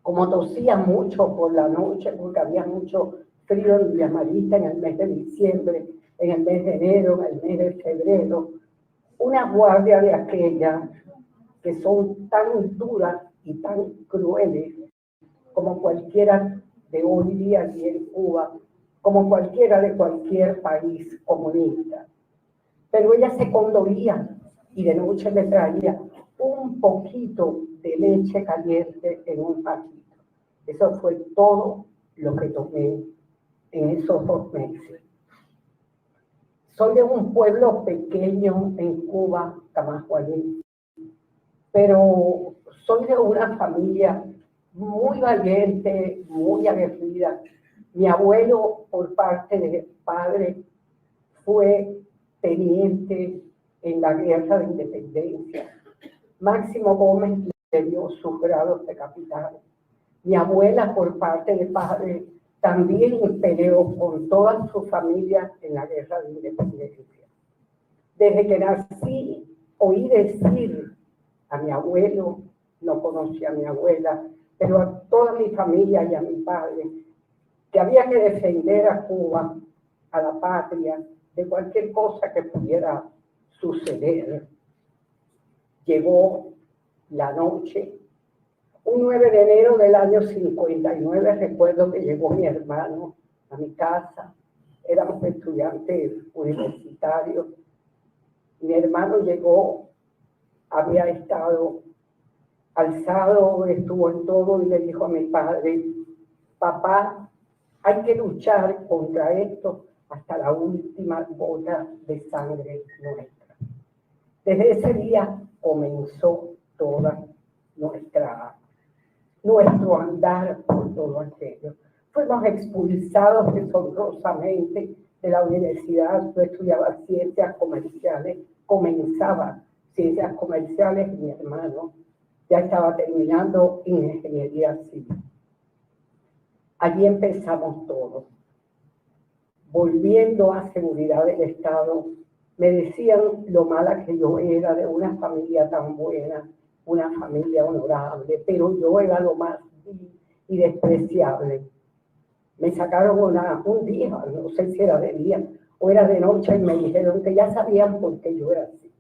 Como tosía mucho por la noche, porque había mucho frío en Villa Marista en el mes de diciembre, en el mes de enero, en el mes de febrero, una guardia de aquellas que son tan duras y tan crueles como cualquiera de hoy día aquí en Cuba, como cualquiera de cualquier país comunista. Pero ella se condolía y de noche me traía un poquito de leche caliente en un paquito. Eso fue todo lo que tomé en esos 2 meses. Soy de un pueblo pequeño en Cuba, Camajuaní, pero soy de una familia muy valiente, muy aguerrida. Mi abuelo, por parte de padre, fue teniente en la guerra de independencia. Máximo Gómez le dio sus grados de capitán. Mi abuela, por parte de padre, también peleó con toda su familia en la guerra de independencia. Desde que nací, oí decir a mi abuelo, no conocí a mi abuela, pero a toda mi familia y a mi padre, que había que defender a Cuba, a la patria, de cualquier cosa que pudiera suceder. Llegó la noche. Un 9 de enero del año 59, recuerdo que llegó mi hermano a mi casa. Éramos estudiantes universitarios. Mi hermano llegó, había estado alzado, estuvo en todo y le dijo a mi padre: papá, hay que luchar contra esto hasta la última gota de sangre nuestra. Desde ese día comenzó toda nuestro andar por todo aquello. Fuimos expulsados deshonrosamente de la universidad. Yo estudiaba ciencias comerciales, comenzaba ciencias comerciales y mi hermano ya estaba terminando ingeniería civil. Allí empezamos todo. Volviendo a seguridad del Estado, me decían lo mala que yo era de una familia tan buena, una familia honorable, pero yo era lo más vil y despreciable. Me sacaron un día, no sé si era de día o era de noche, y me dijeron que ya sabían por qué yo era así,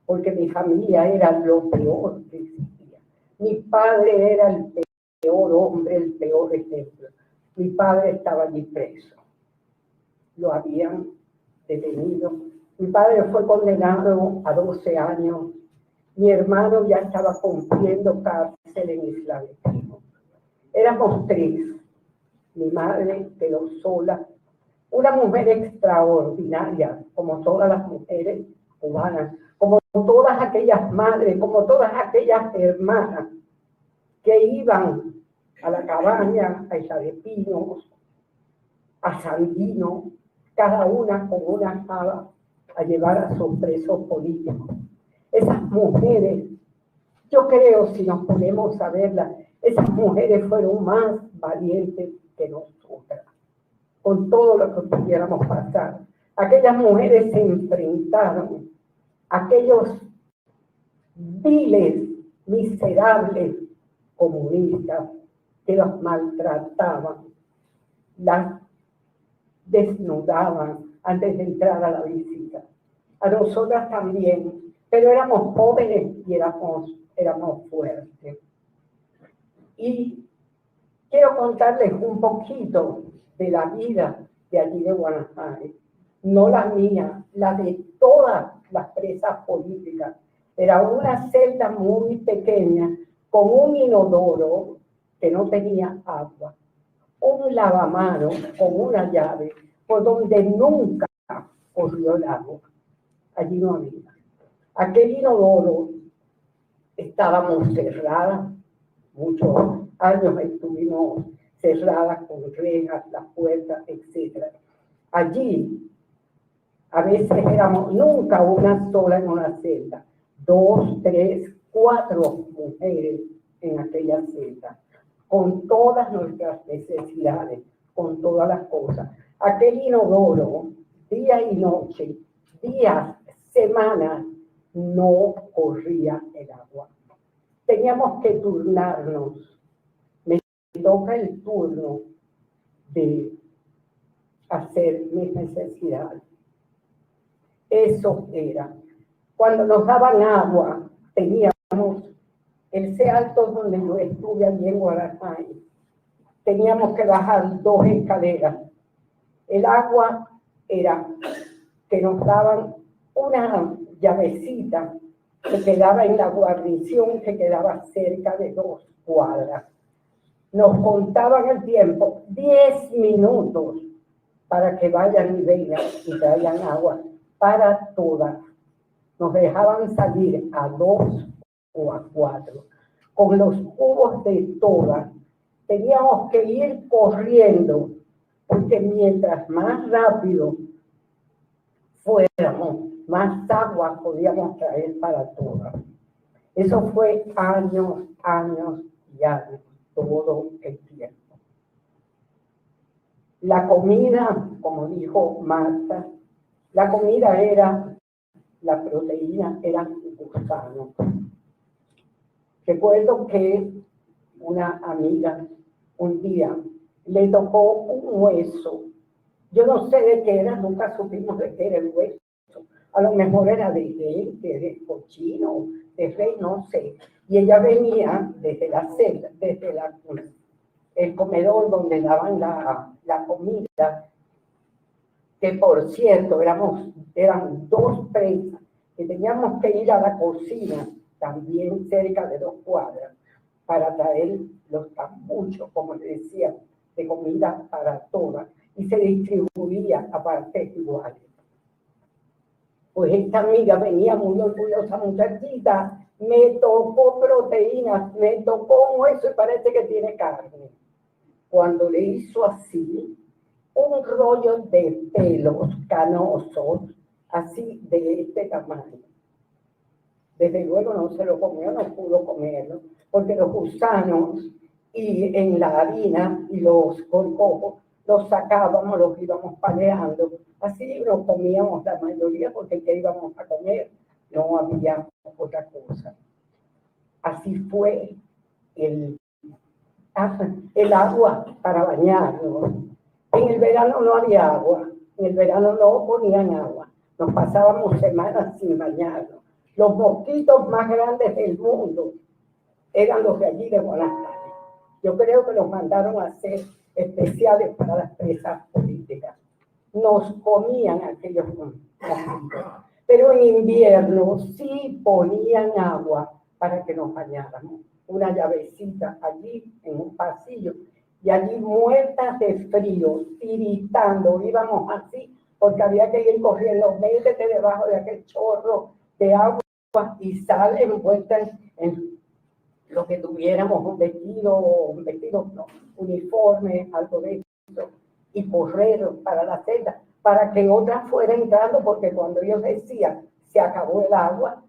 porque mi familia era lo peor que existía. Mi padre era el peor hombre, el peor ejemplo. Mi padre estaba allí preso. Lo habían detenido. Mi padre fue condenado a 12 años. Mi hermano ya estaba cumpliendo cárcel en islamismo. Éramos 3. Mi madre quedó sola. Una mujer extraordinaria, como todas las mujeres cubanas, como todas aquellas madres, como todas aquellas hermanas que iban a la cabaña, a Isla de Pinos, a Sandino, cada una con una pala a llevar a sus presos políticos. Esas mujeres, yo creo, si nos ponemos a verlas, esas mujeres fueron más valientes que nosotras, con todo lo que pudiéramos pasar. Aquellas mujeres se enfrentaron a aquellos viles, miserables comunistas que los maltrataban, las desnudaban antes de entrar a la visita. A nosotras también, pero éramos jóvenes y éramos fuertes. Y quiero contarles un poquito de la vida de allí de Buenos Aires. No la mía, la de todas las presas políticas. Era una celda muy pequeña con un inodoro que no tenía agua, un lavamanos con una llave por donde nunca corrió el agua. Allí no había. Aquel inodoro estábamos cerradas, muchos años estuvimos cerradas con rejas, las puertas, etc. Allí, a veces éramos nunca una sola en una celda, 2, 3, 4 mujeres en aquella celda, con todas nuestras necesidades, con todas las cosas. Aquel inodoro, día y noche, días, semanas, no corría el agua. Teníamos que turnarnos. Me toca el turno de hacer mis necesidades. Eso era. Cuando nos daban agua, teníamos el Alto donde yo estuve allí en Guarajay. Teníamos que bajar 2 escaleras. El agua era que nos daban una llavecita que quedaba en la guarnición, que quedaba cerca de 2 cuadras. Nos contaban el tiempo, 10 minutos, para que vayan y vengan y traigan agua para todas. Nos dejaban salir a 2 o a 4. Con los cubos de todas, teníamos que ir corriendo, porque mientras más rápido fuéramos, más agua podíamos traer para todas. Eso fue años, años y años, todo el tiempo. La comida, como dijo Marta, la comida era, la proteína era gusano. Recuerdo que una amiga un día le tocó un hueso. Yo no sé de qué era, nunca supimos de qué era el hueso. A lo mejor era de gente, de cochino, de rey, no sé. Y ella venía desde la celda, desde el comedor donde daban la comida, que por cierto eran 2 presas, que teníamos que ir a la cocina, también cerca de 2 cuadras, para traer los tambuchos, como le decía, de comida para todas, y se distribuía a partes iguales. Pues esta amiga venía muy orgullosa, muchachita, me tocó proteínas, me tocó hueso y parece que tiene carne. Cuando le hizo así, un rollo de pelos canosos, así de este tamaño. Desde luego no se lo comió, no pudo comerlo, porque los gusanos y en la harina y los corcojos los sacábamos, los íbamos paleando. Así los comíamos la mayoría porque ¿qué íbamos a comer? No había otra cosa. Así fue el agua para bañarnos. En el verano no había agua, en el verano no ponían agua. Nos pasábamos semanas sin bañarnos. Los mosquitos más grandes del mundo eran los de allí de Guanajuato. Yo creo que los mandaron a hacer especiales para las presas políticas. Nos comían aquellos mosquitos. Pero en invierno sí ponían agua para que nos bañáramos. Una llavecita allí en un pasillo. Y allí muertas de frío, tiritando, íbamos así, porque había que ir corriendo, métete debajo de aquel chorro de agua y sale envuelta en lo que tuviéramos, un vestido, no, uniforme, algo de eso, y correr para la celda, para que otra fuera entrando, porque cuando ellos decían, se acabó el agua,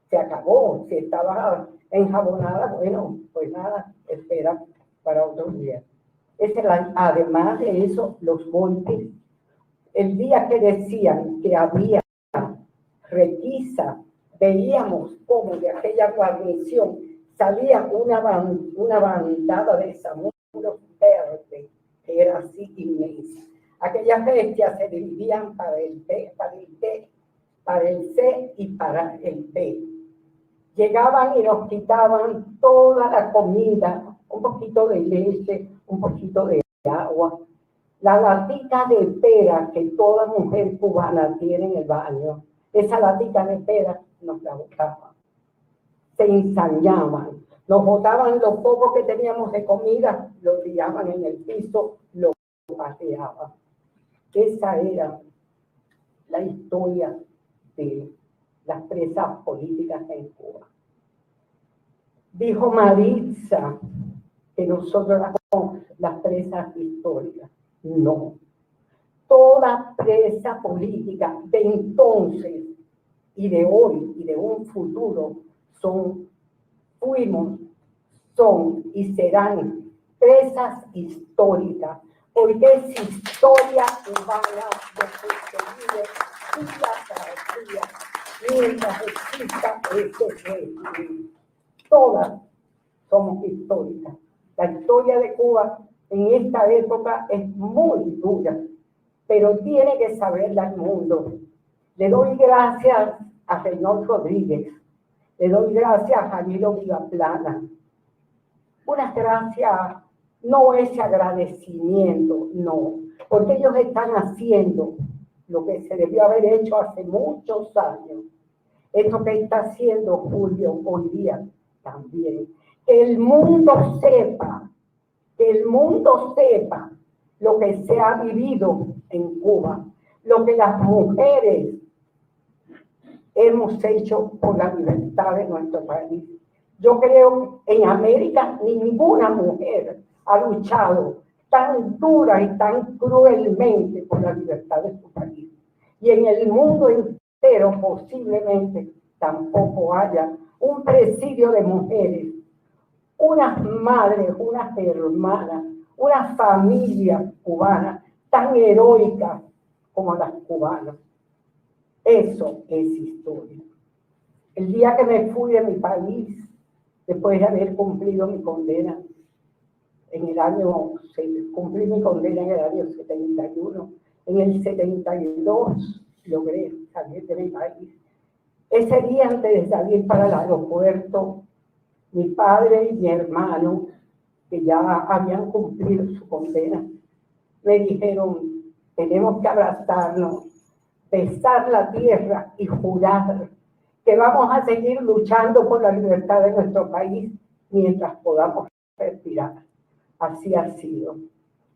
se acabó, si estaba enjabonada, bueno, pues nada, espera para otro día. Además de eso, los golpes. El día que decían que había requisa, veíamos como de aquella guarnición salía una bandada de zamuros verdes, que era así inmensa. Aquellas bestias se dividían para el B, para el D, para el C y para el B. Llegaban y nos quitaban toda la comida, un poquito de leche, un poquito de agua. La latica de pera que toda mujer cubana tiene en el baño, esa latica de pera nos la botaban. Se ensañaban, nos botaban lo poco que teníamos de comida, lo tiraban en el piso, lo pateaban. Esa era la historia de las presas políticas en Cuba. Dijo Maritza que nosotros éramos las presas históricas. No. Toda presa política de entonces y de hoy y de un futuro fuimos, son y serán presas históricas, porque es historia humana de que se vive día tras día mientras exista ese régimen. Todas somos históricas. La historia de Cuba en esta época es muy dura, pero tiene que saberla el mundo. Le doy gracias a Reynold Rodríguez, le doy gracias a Jalilo Villaplana. Unas gracias, no ese agradecimiento, no, porque ellos están haciendo lo que se debió haber hecho hace muchos años. Esto que está haciendo Julio hoy día también. Que el mundo sepa lo que se ha vivido en Cuba, lo que las mujeres hemos hecho por la libertad de nuestro país. Yo creo que en América ninguna mujer ha luchado tan dura y tan cruelmente por la libertad de su país. Y en el mundo entero posiblemente tampoco haya un presidio de mujeres, unas madres, unas hermanas, una familia cubana tan heroica como las cubanas. Eso es historia. El día que me fui de mi país, después de haber cumplido mi condena, cumplí mi condena en el año 71, en el 72 logré salir de mi país. Ese día, antes de salir para el aeropuerto, Mi padre y mi hermano, que ya habían cumplido su condena, me dijeron, tenemos que abrazarnos, besar la tierra y jurar que vamos a seguir luchando por la libertad de nuestro país mientras podamos respirar. Así ha sido.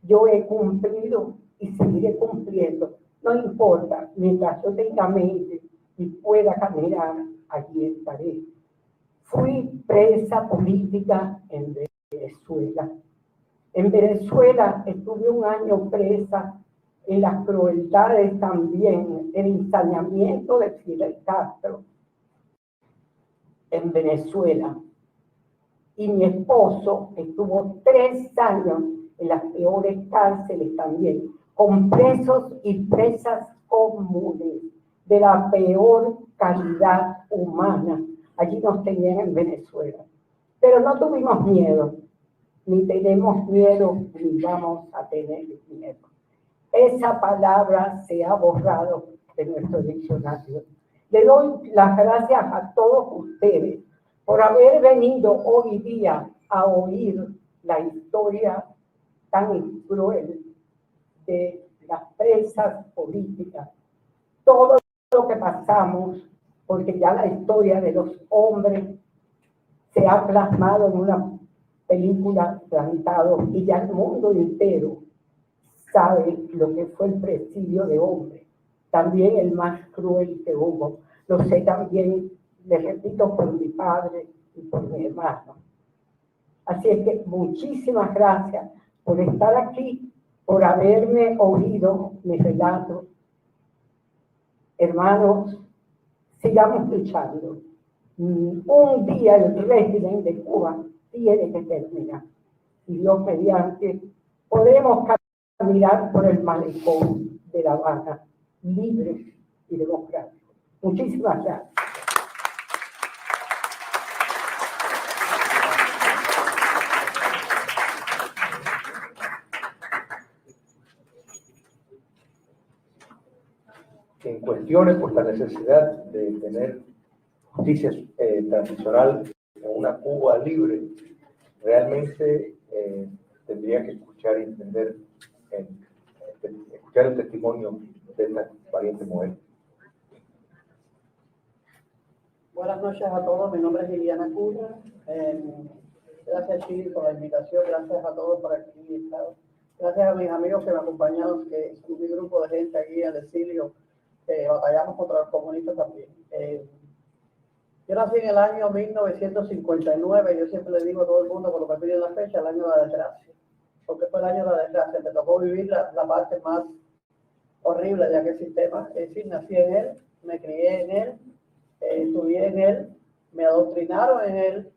Yo he cumplido y seguiré cumpliendo. No importa, mientras yo tenga mente y pueda caminar, allí estaré. Fui presa política en Venezuela. En Venezuela estuve 1 año presa en las crueldades también, el ensañamiento de Fidel Castro en Venezuela. Y mi esposo estuvo 3 años en las peores cárceles también, con presos y presas comunes de la peor calidad humana. Allí nos tenían en Venezuela. Pero no tuvimos miedo, ni tenemos miedo, ni vamos a tener miedo. Esa palabra se ha borrado de nuestro diccionario. Le doy las gracias a todos ustedes por haber venido hoy día a oír la historia tan cruel de las presas políticas. Todo lo que pasamos, porque ya la historia de los hombres se ha plasmado en una película plantada y ya el mundo entero sabe lo que fue el presidio de hombres, también el más cruel que hubo. Lo sé también, les repito, por mi padre y por mi hermano. Así es que muchísimas gracias por estar aquí, por haberme oído mi relato. Hermanos, sigamos luchando. Un día el régimen de Cuba tiene que terminar. Y Dios mediante, podremos caminar por el malecón de La Habana, libres y democráticos. Muchísimas gracias. En cuestiones por la necesidad de tener justicia transicional en una Cuba libre, realmente tendría que escuchar y entender, escuchar el testimonio de esta valiente mujer. Buenas noches a todos, mi nombre es Liliana Curra. Gracias, Chile, por la invitación, gracias a todos por aquí estar. Gracias a mis amigos que me acompañaron, que es un grupo de gente aquí en el exilio, que batallamos contra los comunistas también. Yo nací en el año 1959, yo siempre le digo a todo el mundo cuando me piden la fecha, el año de la desgracia, porque fue el año de la desgracia, me tocó vivir la parte más horrible de aquel sistema. Es decir, nací en él, me crié en él, estudié en él, me adoctrinaron en él,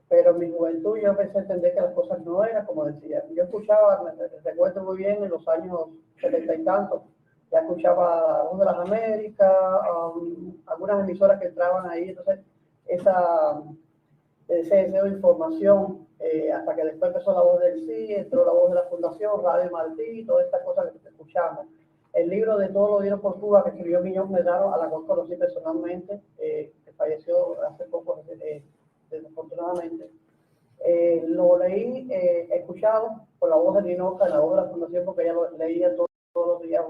pero en mi juventud yo empecé a entender que las cosas no eran como decían. Yo escuchaba, recuerdo muy bien en los años 70 y tantos, ya escuchaba La Voz de las Américas, algunas emisoras que entraban ahí, entonces ese deseo de información, hasta que después empezó La Voz del Sí, entró La Voz de la Fundación, Radio Martí, y todas estas cosas que escuchamos. El libro de Todo lo dieron por Cuba, que escribió Miñón Medrano, a la cual conocí personalmente, que falleció hace poco, desafortunadamente. Lo leí, escuchado por la voz de Ninoca, en La Voz de la Fundación, porque ella lo leía todos los días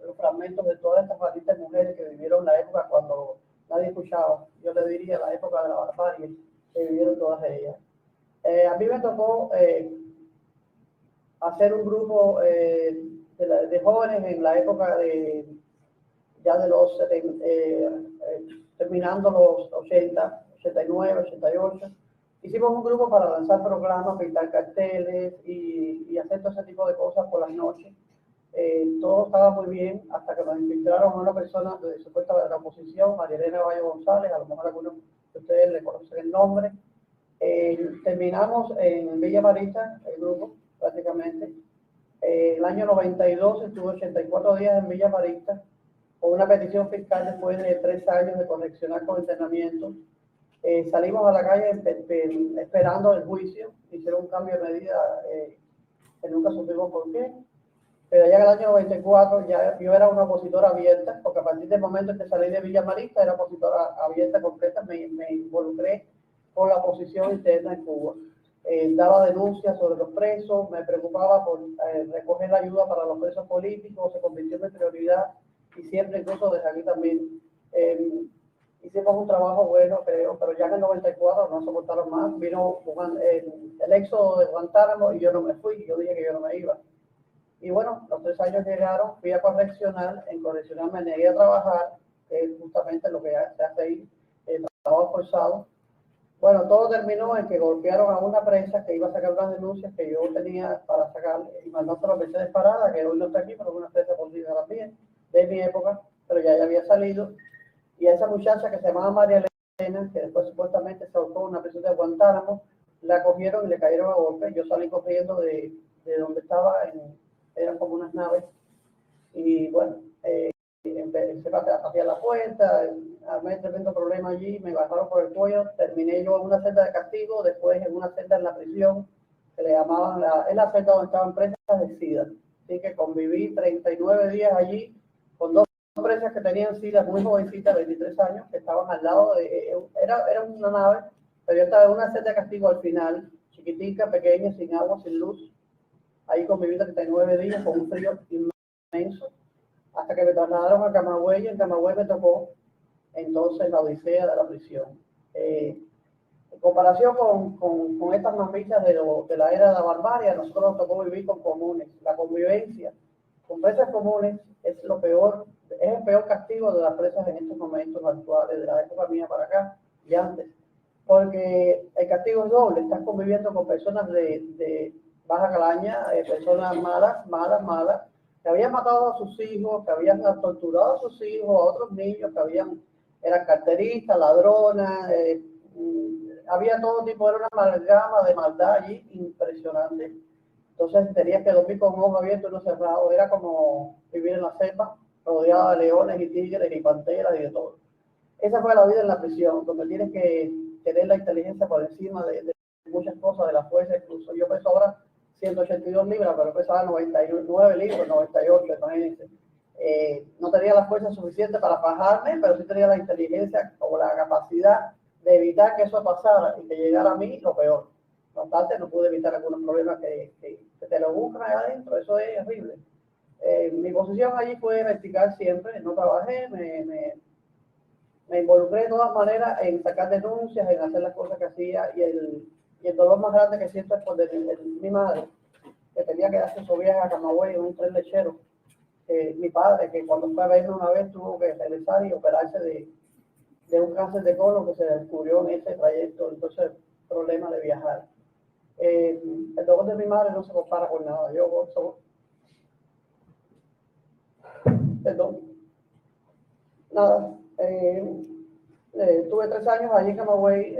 los fragmentos de todas estas valientes mujeres que vivieron la época cuando nadie escuchaba. Yo le diría la época de la barbarie que vivieron todas ellas. A mí me tocó hacer un grupo de jóvenes en la época ya de los terminando los 80, 89, 88. Hicimos un grupo para lanzar programas, pintar carteles y hacer todo ese tipo de cosas por las noches. Todo estaba muy bien hasta que nos infiltraron a una persona supuestamente de la oposición, María Elena Valle González, a lo mejor algunos de ustedes le conocen el nombre. Terminamos en Villa Marista, el grupo, prácticamente. El año 92 estuve 84 días en Villa Marista con una petición fiscal después de 3 años de correccional con internamiento. Salimos a la calle esperando el juicio, hicieron un cambio de medida que nunca supimos por qué. Pero ya en el año 94 ya yo era una opositora abierta, porque a partir del momento en que salí de Villa Marista era opositora abierta completa, me involucré con la oposición interna en Cuba. Daba denuncias sobre los presos, me preocupaba por recoger la ayuda para los presos políticos, se convirtió en mi prioridad y siempre, incluso desde aquí también, hicimos un trabajo bueno, creo, pero ya en el 94 no soportaron más, vino el éxodo de Guantánamo y yo no me fui, yo dije que yo no me iba. Y bueno, los 3 años llegaron, fui a correccional, en correccional me negué a trabajar, que es justamente lo que se hace ahí, trabajo forzado. Bueno, todo terminó en que golpearon a una prensa que iba a sacar unas denuncias que yo tenía para sacar y mandárselo a Mercedes Parada, que hoy no está aquí, pero es una prensa política también, de mi época, pero ya había salido. Y a esa muchacha que se llamaba María Elena, que después supuestamente se ahorcó en una prisión de Guantánamo, la cogieron y le cayeron a golpe. Yo salí corriendo de donde estaba, eran como unas naves, y bueno, empecé hacia la puerta, armé tremendo problema allí, me bajaron por el cuello, terminé yo en una celda de castigo, después en una celda en la prisión, que le llamaban es la celda donde estaban presas de SIDA. Así que conviví 39 días allí con 2 presas que tenían SIDA, muy jovencitas, 23 años, que estaban al lado era una nave, pero yo estaba en una celda de castigo al final, chiquitica, pequeña, sin agua, sin luz. Ahí conviví 39 días con un frío inmenso, hasta que me trasladaron a Camagüey, y en Camagüey me tocó entonces la odisea de la prisión. En comparación con estas mamitas de la era de la barbarie, a nosotros nos tocó vivir con comunes. La convivencia con presas comunes es lo peor, es el peor castigo de las presas en estos momentos actuales, de la época mía para acá y antes. Porque el castigo es doble, estás conviviendo con personas de baja calaña, personas malas, que habían matado a sus hijos, que habían torturado a sus hijos, a otros niños, que eran carteristas, ladronas, había todo tipo, era una amalgama de maldad allí impresionante. Entonces tenías que dormir con ojos abiertos y no cerrados, era como vivir en la selva, rodeado de leones y tigres y panteras y de todo. Esa fue la vida en la prisión, donde tienes que tener la inteligencia por encima de muchas cosas, de la fuerza incluso. Yo peso ahora 182 libras, pero pesaba 99 libras, 98, imagínense. No tenía la fuerza suficiente para bajarme, pero sí tenía la inteligencia o la capacidad de evitar que eso pasara y que llegara a mí lo peor. No obstante, no pude evitar algunos problemas que te lo buscan allá adentro, eso es horrible. Mi posición allí fue vertical siempre, no trabajé, me involucré de todas maneras en sacar denuncias, en hacer las cosas que hacía, y el dolor más grande que siento es por mi madre, que tenía que darse su viaje a Camagüey en un tren lechero. Mi padre, que cuando fue a verme una vez, tuvo que regresar y operarse de un cáncer de colon que se descubrió en ese trayecto, entonces problema de viajar. El dolor de mi madre no se compara con nada. Yo gozo. Perdón. Nada. Tuve 3 años allí en Camagüey.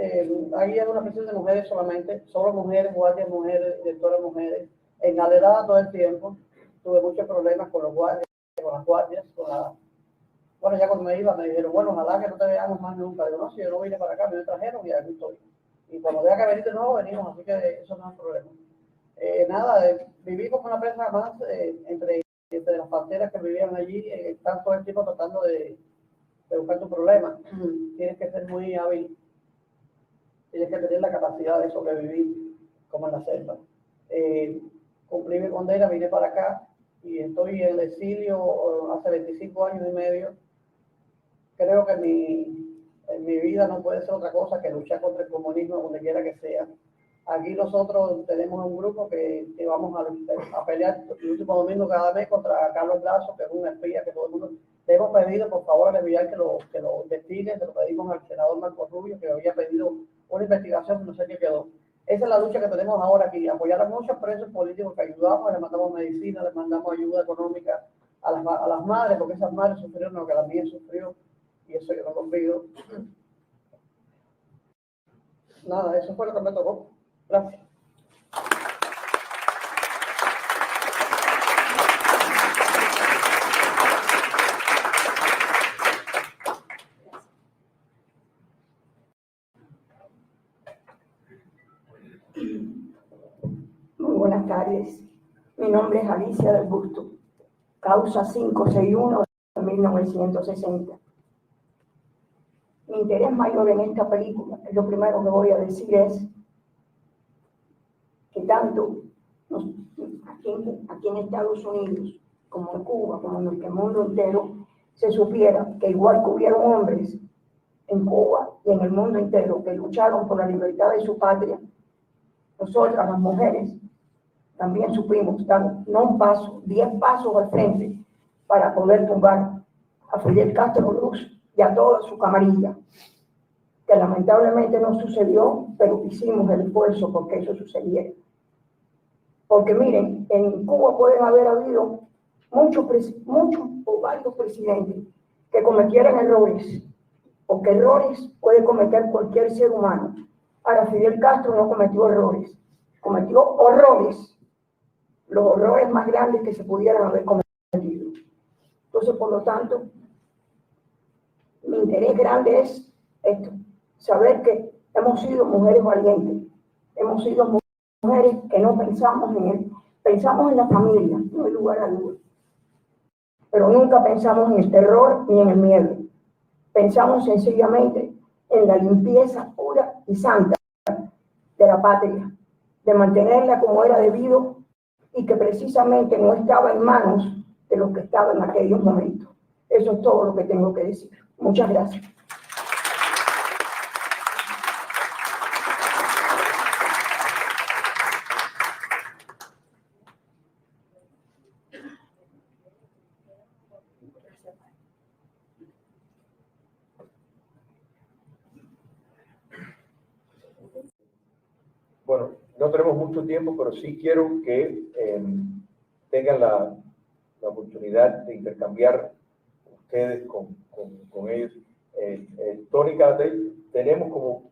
Ahí era una prisión de mujeres solamente, solo mujeres, guardias mujeres, directoras mujeres, engalerada todo el tiempo. Tuve muchos problemas con los guardias, con las guardias, bueno, ya cuando me iba me dijeron, bueno, ojalá que no te veamos más nunca. Digo, no, si yo no vine para acá, me trajeron y aquí estoy. Y cuando vea que venir de nuevo, venimos, así que eso no es problema. Viví como una presa más entre las parteras que vivían allí, están todo el tiempo tratando de buscar tu problema. Tienes que ser muy hábil, tienes que tener la capacidad de sobrevivir como en la selva. Cumplí mi condena, vine para acá y estoy en el exilio hace 25 años y medio. Creo que en mi vida no puede ser otra cosa que luchar contra el comunismo donde quiera que sea. Aquí nosotros tenemos un grupo que vamos a pelear el último domingo cada mes contra Carlos Lazo, que es un espía que todo el mundo... Le hemos pedido, por favor, enviar que lo investiguen, se lo pedimos al senador Marco Rubio, que había pedido una investigación, no sé qué quedó. Esa es la lucha que tenemos ahora aquí, apoyar a muchos presos políticos que ayudamos, les mandamos medicina, les mandamos ayuda económica a las madres, porque esas madres sufrieron lo que la mía sufrió, y eso yo no lo olvido. Nada, eso fue lo que me tocó. Gracias. Muy buenas tardes. Mi nombre es Alicia del Busto. Causa 561 de 1960. Mi interés mayor en esta película, lo primero que voy a decir es que tanto aquí en Estados Unidos, como en Cuba, como en el mundo entero, se supiera que igual que hubieron hombres en Cuba y en el mundo entero que lucharon por la libertad de su patria, nosotras las mujeres también supimos dar no un paso, 10 pasos al frente para poder tumbar a Fidel Castro Ruz y a toda su camarilla, que lamentablemente no sucedió, pero hicimos el esfuerzo porque eso sucediera. Porque miren, en Cuba pueden haber habido muchos o varios presidentes que cometieran errores, porque errores puede cometer cualquier ser humano. Ahora, Fidel Castro no cometió errores, cometió horrores, los horrores más grandes que se pudieran haber cometido. Entonces, por lo tanto, mi interés grande es esto, saber que hemos sido mujeres valientes, hemos sido mujeres que no pensamos pensamos en la familia, no hay lugar a duda, pero nunca pensamos en el terror ni en el miedo. Pensamos sencillamente en la limpieza pura y santa de la patria, de mantenerla como era debido y que precisamente no estaba en manos de los que estaban en aquellos momentos. Eso es todo lo que tengo que decir. Muchas gracias. Bueno, no tenemos mucho tiempo, pero sí quiero que tengan la oportunidad de intercambiar ustedes con ellos. Tony Catey, tenemos como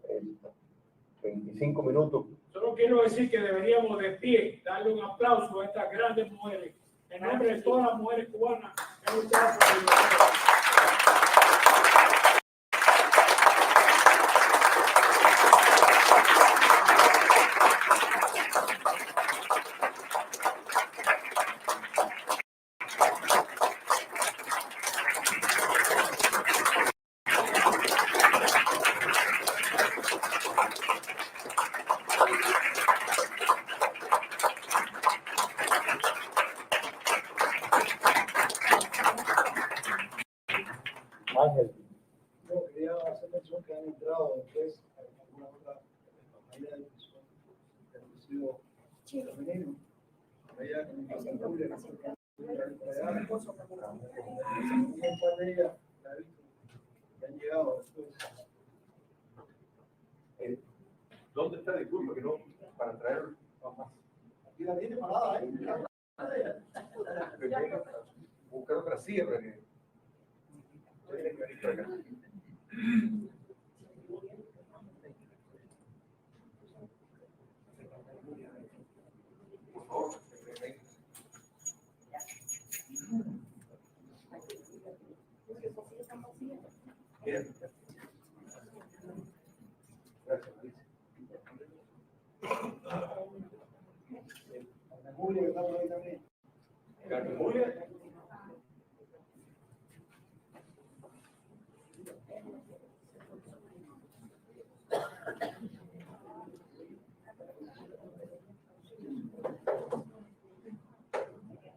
25 minutos. Solo quiero decir que deberíamos de pie darle un aplauso a estas grandes mujeres, en nombre de todas las mujeres cubanas que han luchado por la libertad. Ángel. No, quería hacer mención que han entrado después alguna otra compañía de discusión del partido femenino. Ella con mi Julia, que un par de ellas la he visto que han llegado después. ¿Dónde está? Disculpa, que no, para traer más. Aquí la tiene parada ahí. Buscar otra silla, pero tiene que venir para acá. Por favor, bien. Gracias, Alicia. Julia, que está por ahí también. Gracias, Julia.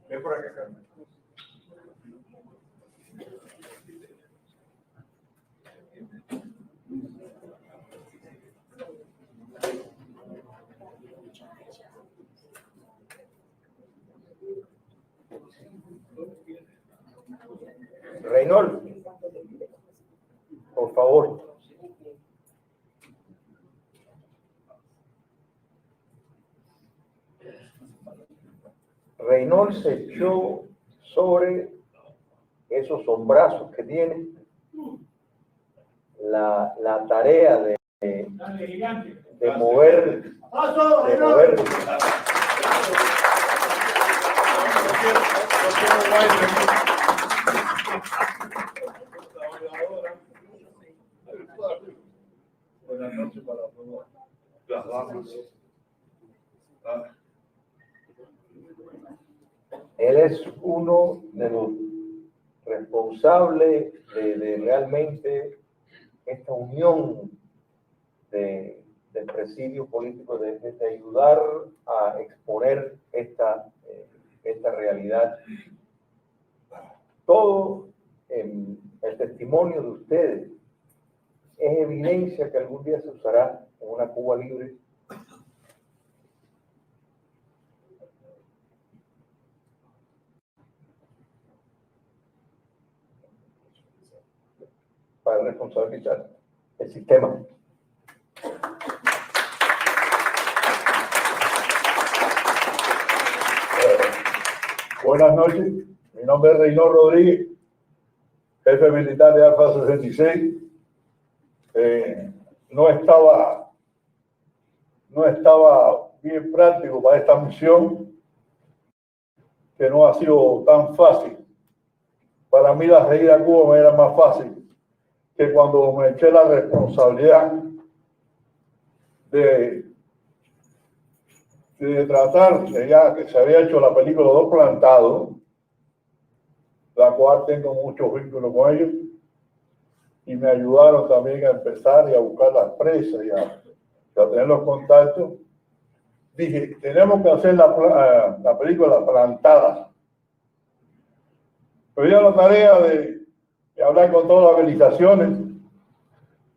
Ven por acá, Carmen. Reynold, por favor. Reynold se echó sobre esos hombrazos que tiene la tarea de mover. De mover. Buenas noches para todas las damas. Él es uno de los responsables de realmente esta unión del presidio político, de ayudar a exponer esta realidad. Todo el testimonio de ustedes es evidencia que algún día se usará en una Cuba libre. Para responsabilizar el sistema. Buenas noches, mi nombre es Reynor Rodríguez, jefe militar de Alfa 66. No estaba bien práctico para esta misión, que no ha sido tan fácil. Para mí la salida a Cuba me era más fácil que cuando me eché la responsabilidad de tratar, ya que se había hecho la película Dos Plantados, la cual tengo muchos vínculos con ellos, y me ayudaron también a empezar y a buscar las presas y a tener los contactos. Dije, tenemos que hacer la película Plantadas. Me dio la tarea de hablar con todas las organizaciones,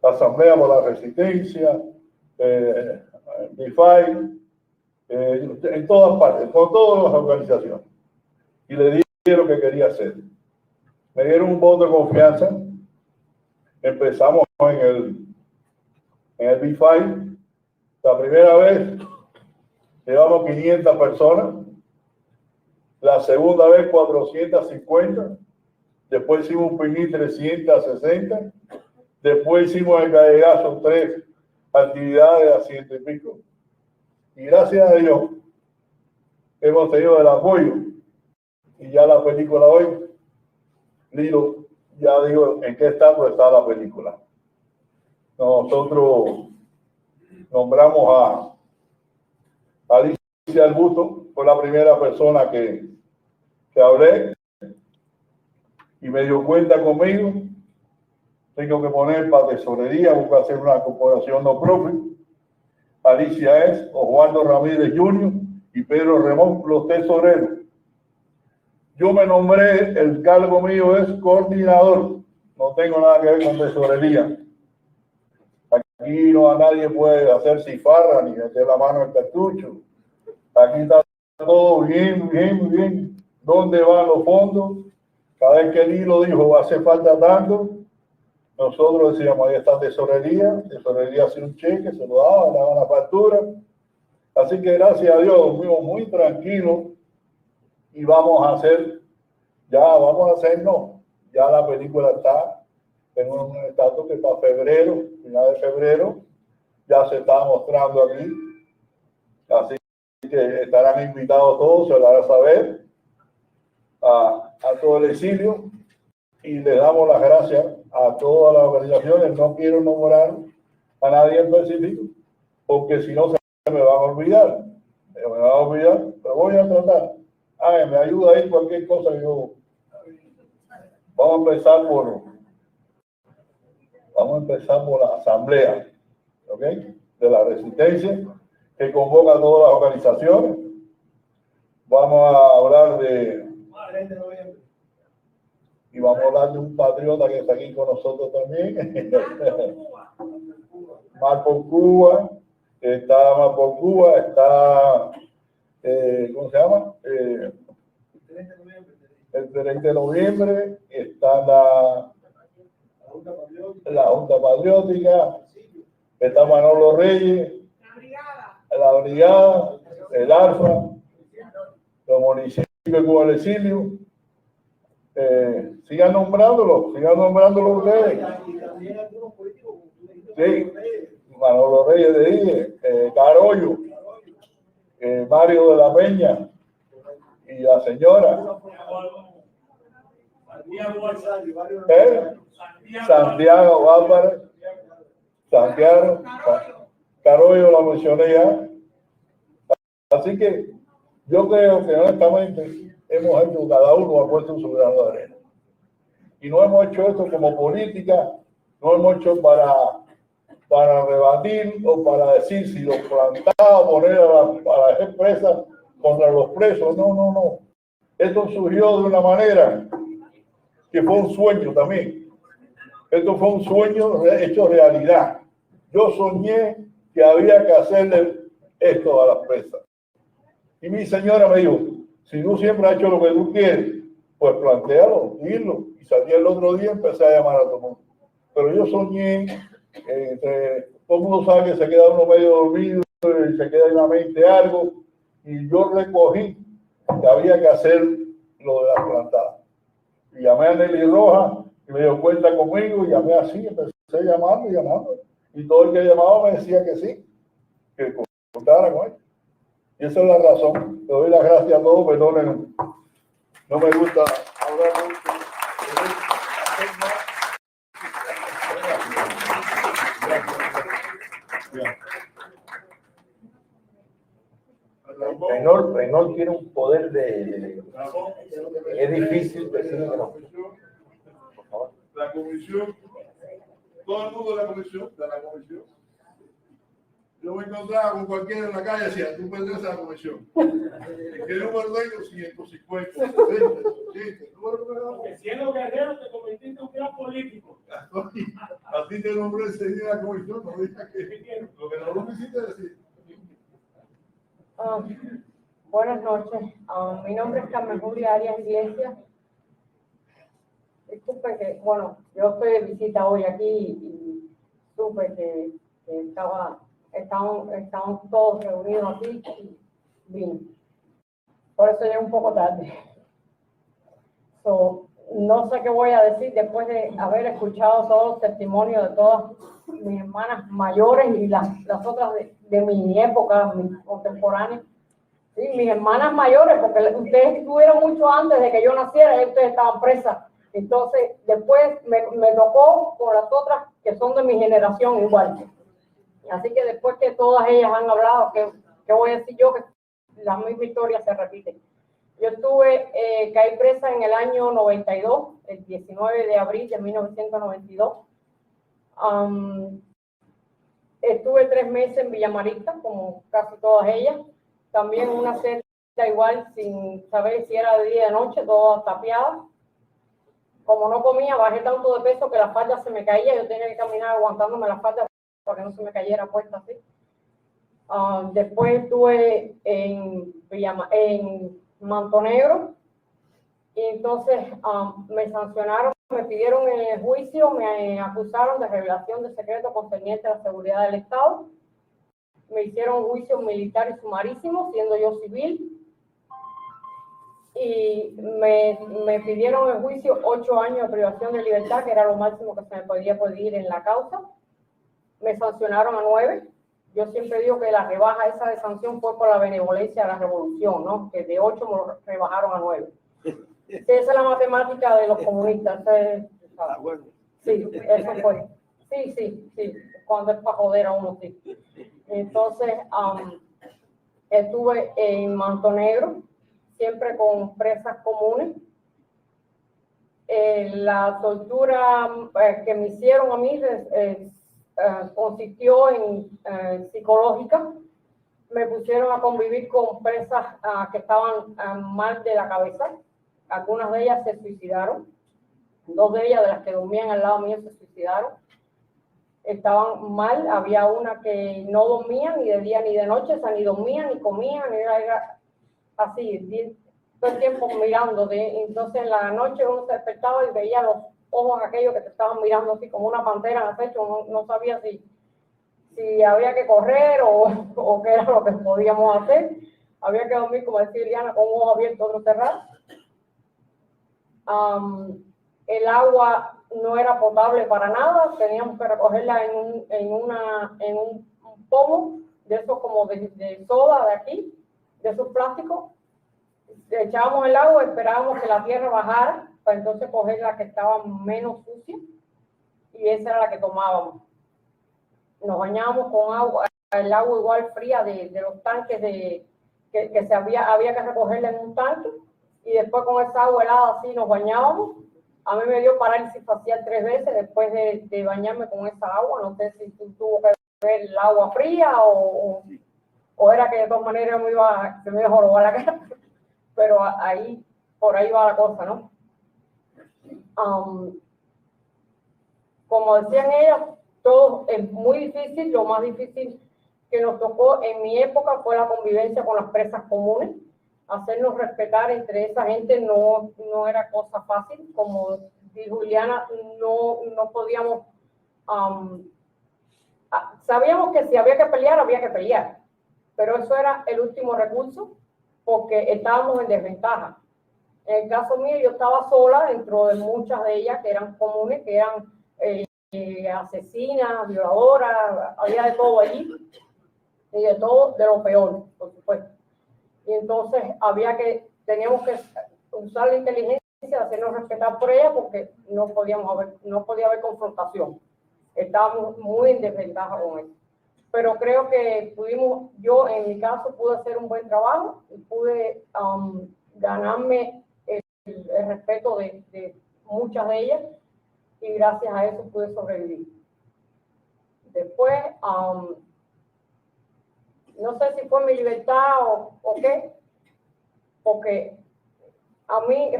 la Asamblea por la Resistencia, DeFi, en todas partes, con todas las organizaciones. Y le dije lo que quería hacer. Me dieron un voto de confianza. Empezamos en el DeFi. La primera vez llevamos 500 personas. La segunda vez 450. Después hicimos un PINI 360. Después hicimos el Gallegazo 3 actividades a 100 y pico. Y gracias a Dios hemos tenido el apoyo. Y ya la película hoy, Lilo, ya digo en qué estado está la película. Nosotros nombramos a Alicia Albuto, fue la primera persona que hablé y me dio cuenta conmigo. Tengo que poner para tesorería, buscar hacer una corporación no profit. Alicia es Osvaldo Ramírez Jr. y Pedro Remón, los tesoreros. Yo me nombré, el cargo mío es coordinador, no tengo nada que ver con tesorería. Aquí nadie puede hacer cifarra ni meter la mano en el cartucho. Aquí está todo bien. ¿Dónde van los fondos? Cada vez que Lilo dijo, hace falta tanto, nosotros decíamos, ahí está tesorería hacía un cheque, se lo daba la factura. Así que gracias a Dios, fuimos muy tranquilos y vamos a hacer, ya la película está en un estatus que para febrero, final de febrero, ya se está mostrando aquí. Así que estarán invitados todos, se lo hará saber a todo el exilio y le damos las gracias a todas las organizaciones. No quiero nombrar a nadie en específico, porque si no se me van a olvidar. Pero voy a tratar. Me ayuda ahí cualquier cosa. Vamos a empezar por la asamblea, ¿ok? De la resistencia, que convoca a todas las organizaciones. Vamos a hablar y vamos a hablar de un patriota que está aquí con nosotros también. Mar por Cuba, está Mar por Cuba, está, ¿cómo se llama? El 30 de noviembre, está la Junta Patriótica, está Manolo Reyes, la Brigada, el Alfa, los municipios de Cuba del Exilio. Sigan nombrándolo ustedes. Sí, Manolo Reyes de Ige, Carollo, Mario de la Peña y la señora Santiago Álvarez, Carollo la mencioné ya. Así que yo creo que honestamente hemos hecho, cada uno ha puesto su grano de arena. Y no hemos hecho esto como política no hemos hecho para rebatir o para decir si los plantaba, poner a las empresas contra los presos. No, no, no. Esto surgió de una manera que fue un sueño también. Esto fue un sueño hecho realidad. Yo soñé que había que hacerle esto a las presas. Y mi señora me dijo, si tú siempre has hecho lo que tú quieres, pues plantéalo, dilo. Y salí el otro día y empecé a llamar a todo el mundo. Pero yo soñé, todo el mundo sabe que se queda uno medio dormido y se queda en la mente algo. Y yo recogí que había que hacer lo de la plantada. Y llamé a Nelly Rojas y me dio cuenta conmigo y llamé así, empecé llamando y llamando. Y todo el que llamaba me decía que sí, que contara con él. Y esa es la razón. Le doy las gracias a todos, perdonen. No me gusta hablar mucho. Reynolds tiene un poder de... Es difícil decirle que no. Por favor. La comisión, todo el mundo de la comisión, yo me encontraba con cualquiera en la calle y decía, tú perteneces a la comisión. ¿Qué número tengo? 150, 60, 80. Porque siendo guerrero te convertiste en un gran político. A ti te nombré enseguida la comisión, no digas que lo que no me hiciste decir. Buenas noches. Mi nombre es Carmen Julia Arias Iglesias. Disculpe que, bueno, yo estoy de visita hoy aquí y supe que estaban todos reunidos aquí y vine. Por eso llegué un poco tarde. No sé qué voy a decir después de haber escuchado todos los testimonios de todas mis hermanas mayores y las otras de mi época, mis contemporáneas. Sí, mis hermanas mayores, porque ustedes estuvieron mucho antes de que yo naciera y ustedes estaban presas. Entonces, después me tocó con las otras que son de mi generación igual. Así que después que todas ellas han hablado, ¿qué voy a decir yo? Que la misma historia se repite. Yo caí presa en el año 92, el 19 de abril de 1992. Estuve 3 meses en Villamarita, como casi todas ellas. También una celda igual, sin saber si era de día o de noche, toda tapiada. Como no comía, bajé tanto de peso que la falda se me caía. Yo tenía que caminar aguantándome la falda para que no se me cayera puesta así. Después estuve en Mantonegro. Y entonces me sancionaron, me pidieron en el juicio, me acusaron de revelación de secreto concerniente a la seguridad del Estado. Me hicieron un juicio militar y sumarísimo, siendo yo civil. Y me pidieron en juicio 8 años de privación de libertad, que era lo máximo que se me podía pedir en la causa. Me sancionaron a 9. Yo siempre digo que la rebaja esa de sanción fue por la benevolencia de la revolución, ¿no? Que de 8 me lo rebajaron a 9. Esa es la matemática de los comunistas. Bueno. Sí, eso fue. Sí. Cuando es para joder a uno, sí. Entonces, estuve en Mantonegro, siempre con presas comunes. La tortura que me hicieron a mí consistió en psicológica. Me pusieron a convivir con presas que estaban mal de la cabeza. Algunas de ellas se suicidaron. 2 de ellas, de las que dormían al lado mío, se suicidaron. Estaban mal. Había una que no dormía ni de día ni de noche, o sea, ni dormía, ni comía, ni era así, todo el tiempo mirando. Entonces en la noche uno se despertaba y veía los ojos aquellos que te estaban mirando así como una pantera en acecho. No sabía si había que correr o qué era lo que podíamos hacer. Había que dormir, como decía Liliana, con un ojo abierto, otro cerrado. El agua no era potable para nada, teníamos que recogerla en un pomo de esos como de soda de aquí, de esos plásticos. Echábamos el agua, esperábamos que la tierra bajara para entonces coger la que estaba menos sucia y esa era la que tomábamos. Nos bañábamos con agua, el agua igual fría de los tanques había que recogerla en un tanque y después con esa agua helada así nos bañábamos. A mí me dio parálisis facial 3 veces después de bañarme con esa agua. No sé si tuvo que ver el agua fría o era que de todas maneras se me iba a jorobar la cara. Pero por ahí va la cosa, ¿no? Como decían ellas, todo es muy difícil. Lo más difícil que nos tocó en mi época fue la convivencia con las presas comunes. Hacernos respetar entre esa gente no era cosa fácil. Como dijo Juliana, no podíamos... sabíamos que si había que pelear, pero eso era el último recurso porque estábamos en desventaja. En el caso mío, yo estaba sola dentro de muchas de ellas que eran comunes, que eran asesinas, violadoras, había de todo allí, y de todo, de lo peor, por supuesto. Y entonces teníamos que usar la inteligencia de hacernos respetar por ella porque no podía haber confrontación. Estábamos muy en desventaja con eso. Pero creo que yo en mi caso pude hacer un buen trabajo y pude ganarme el respeto de muchas de ellas y gracias a eso pude sobrevivir. Después, no sé si fue mi libertad o qué, porque a mí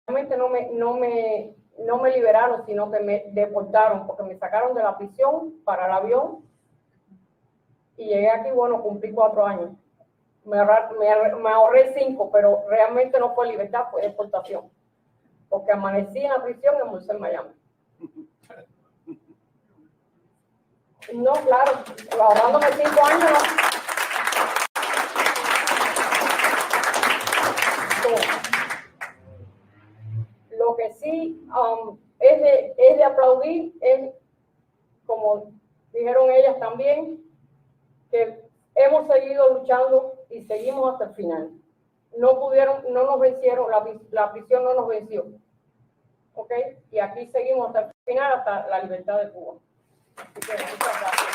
realmente no me liberaron, sino que me deportaron, porque me sacaron de la prisión para el avión y llegué aquí, bueno, cumplí 4 años. Me ahorré 5, pero realmente no fue libertad, fue deportación, porque amanecí en la prisión y almorcé en Miami. No, claro, ahorrándome 5 años, no. Lo que sí es de aplaudir, es como dijeron ellas también, que hemos seguido luchando y seguimos hasta el final. No nos vencieron, la prisión no nos venció. ¿Ok? Y aquí seguimos hasta el final, hasta la libertad de Cuba. Así que muchas gracias.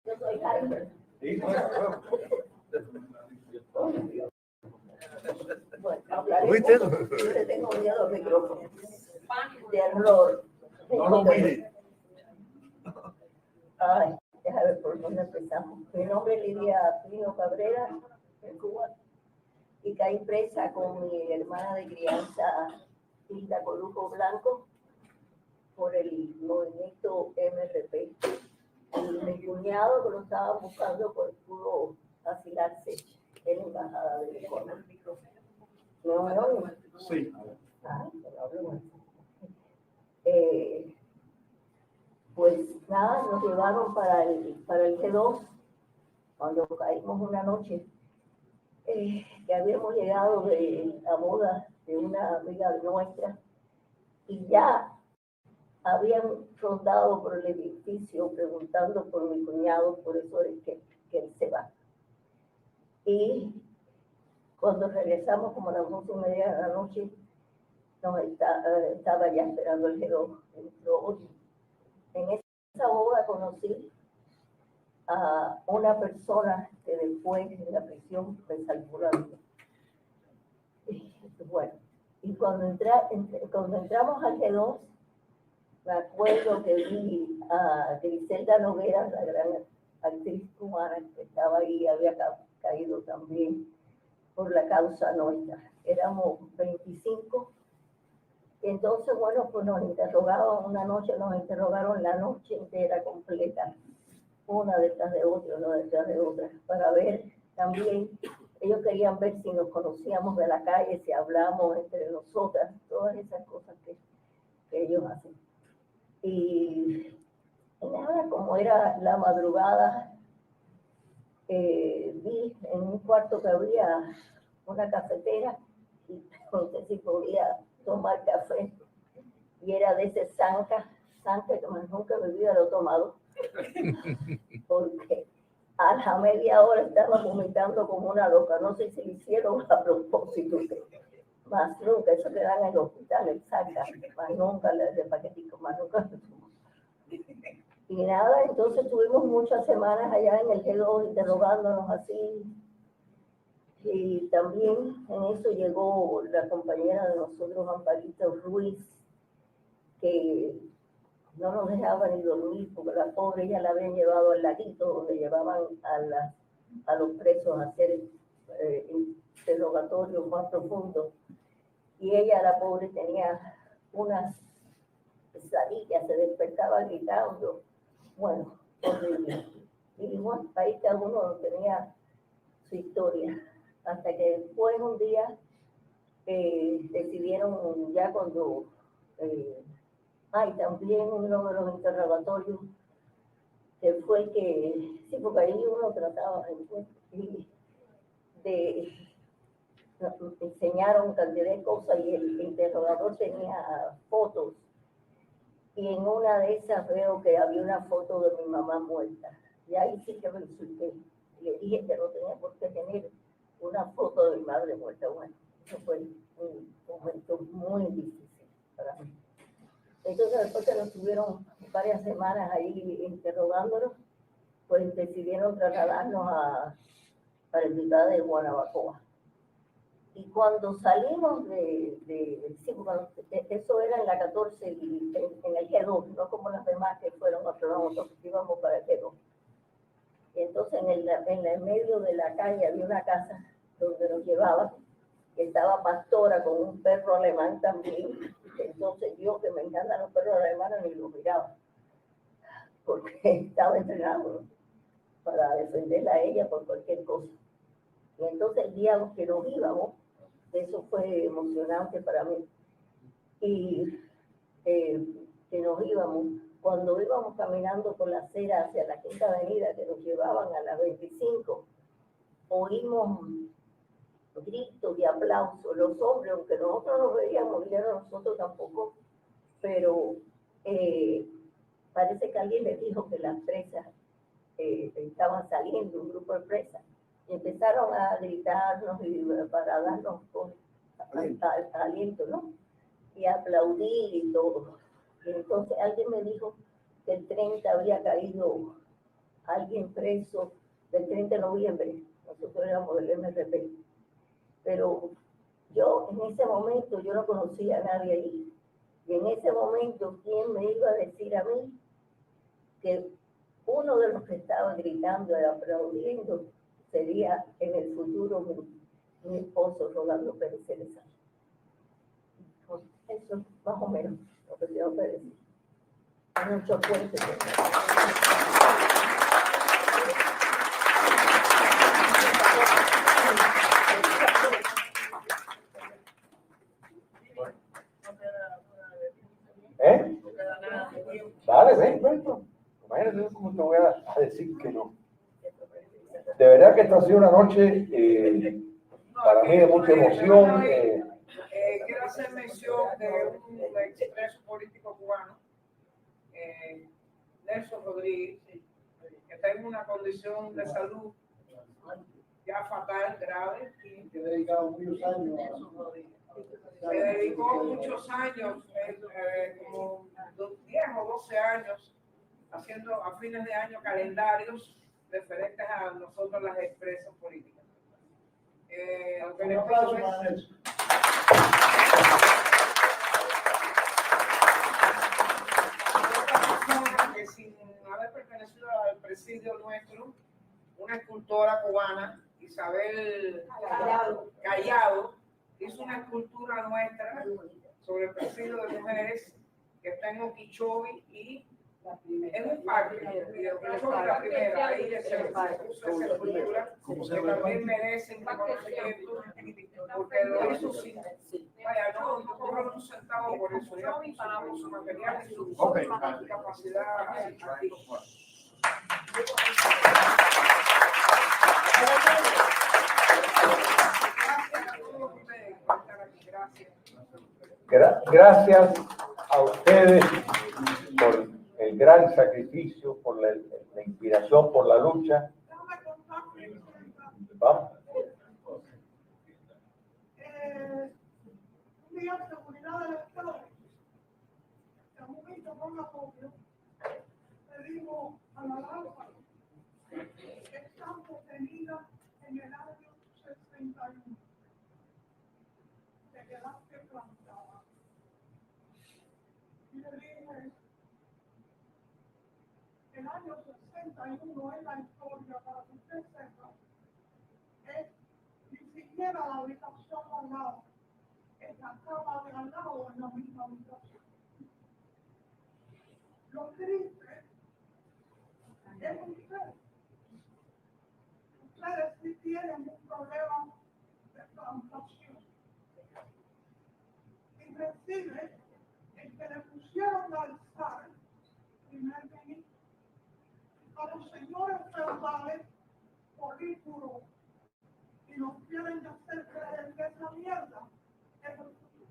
Yo soy Carmen. Bueno, hablaremos. Yo le tengo miedo al micrófono. Terror. No lo mire. Ay, déjame ver por dónde empezamos. Mi nombre es Lidia Pino Cabrera, de Cuba, y caí presa con mi hermana de crianza, Hilda Colujo Blanco, por el movimiento MRP. Y mi cuñado, que lo estaba buscando, pues pudo asilarse en la embajada de Ecuador. ¿No me oyen? Sí. Ah, pero hablo más. Pues nada, nos llevaron para el G2 cuando caímos una noche, que habíamos llegado de la boda de una amiga nuestra y ya habían rondado por el edificio preguntando por mi cuñado, por eso es que él se va. Y cuando regresamos como a las 11:30 de la noche, estaba ya esperando el G2. En esa boda conocí a una persona que después en la prisión me salvó la vida. Bueno, y cuando entramos al G2, me acuerdo que vi a Griselda Noguera, la gran actriz cubana que estaba ahí, había caído también por la causa nuestra. Éramos 25. Y entonces, bueno, pues nos interrogaban una noche, nos interrogaron la noche entera completa, una detrás de otra, una detrás de otra, para ver también, ellos querían ver si nos conocíamos de la calle, si hablamos entre nosotras, todas esas cosas que ellos hacen. Y nada, como era la madrugada, vi en un cuarto que había una cafetera y no sé si podía tomar café, y era de ese Sanka que más nunca en mi vida lo he tomado, porque a la media hora estaba vomitando como una loca. No sé si lo hicieron a propósito, más nunca, eso le dan en el hospital, el Sanka, más nunca de paquetico, más nunca lo tomo. Y nada, entonces tuvimos muchas semanas allá en el G2 interrogándonos así. Y también en eso llegó la compañera de nosotros, Amparito Ruiz, que no nos dejaba ni dormir, porque la pobre ella la habían llevado al laguito donde llevaban a los presos a hacer interrogatorios más profundos. Y ella, la pobre, tenía unas pesadillas, se despertaba gritando. Bueno, horrible. Y bueno, ahí cada uno tenía su historia. Hasta que después un día decidieron, ya cuando... y también uno de los interrogatorios que fue que, sí, porque ahí uno trataba de enseñaron cantidad de cosas y el interrogador tenía fotos. Y en una de esas veo que había una foto de mi mamá muerta. Y ahí sí que me insulté. Y le dije que no tenía por qué tener una foto de mi madre muerta. Bueno, eso fue un momento muy difícil para mí. Entonces, después que nos tuvieron varias semanas ahí interrogándonos, pues decidieron trasladarnos para el ciudad de Guanabacoa. Y cuando salimos sí, bueno, eso era en la 14, en el G2, no como las demás que fueron a otro, nosotros íbamos para el G2. Y entonces en el medio de la calle había una casa donde nos llevaban, que estaba pastora con un perro alemán también. Entonces yo, que me encantan los perros alemanes, ni los miraba, porque estaba entrenado para defenderla a ella por cualquier cosa. Y entonces el día que nos íbamos, eso fue emocionante para mí. Y que nos íbamos, cuando íbamos caminando por la acera hacia la Quinta Avenida, que nos llevaban a la 25, oímos gritos y aplausos. Los hombres, aunque nosotros nos veíamos bien, nosotros tampoco, pero parece que alguien les dijo que las presas estaban saliendo, un grupo de presas, y empezaron a gritarnos y para darnos aliento, ¿no? Y aplaudir y todo. Y entonces alguien me dijo que el 30 había caído alguien preso, del 30 de noviembre, nosotros éramos del MRP. Pero yo en ese momento, yo no conocía a nadie ahí. Y en ese momento, ¿quién me iba a decir a mí que uno de los que estaba gritando y aplaudiendo sería en el futuro mi esposo, Rolando Pérez Cerezal? Eso es más o menos lo que tengo que decir. Mucho fuerte. Dale, ven, cuento. Imagínate cómo te voy a decir que no. De verdad que esta ha sido una noche para mí de mucha emoción. Quiero hacer mención de un expreso político cubano, Nelson Rodríguez, que está en una condición de salud ya fatal, grave. Que he dedicado muchos años Se dedicó muchos años, como 10 o 12 años, haciendo a fines de año calendarios referentes a nosotros las expresas políticas. Lo que les pido es que sin haber pertenecido al presidio nuestro, una escultora cubana, Isabel Callado, hizo una escultura nuestra sobre el presidio de mujeres que está en Okeechobee y en un parque. Y la primera, ahí se puso esa escultura, que también merecen reconocimiento, porque lo hizo sin, vaya, no cobraron un centavo por eso, ya puso su material y su capacidad artística. Gracias a ustedes por el gran sacrificio, por la inspiración, por la lucha. Vamos. Un día de seguridad del Estado, el momento con la copia, le digo 61. Te quedaste plantada. Y le dije, el año 61 es la historia, para que usted sepa, es ni siquiera la habitación al lado, es la cama de al lado en la misma habitación. Lo triste es ustedes. Ustedes sí tienen un problema de plantación. Y recibe el que le pusieron al alzar, primer ministro, a los señores feudales políticos y nos quieren hacer creer que esa mierda es el futuro.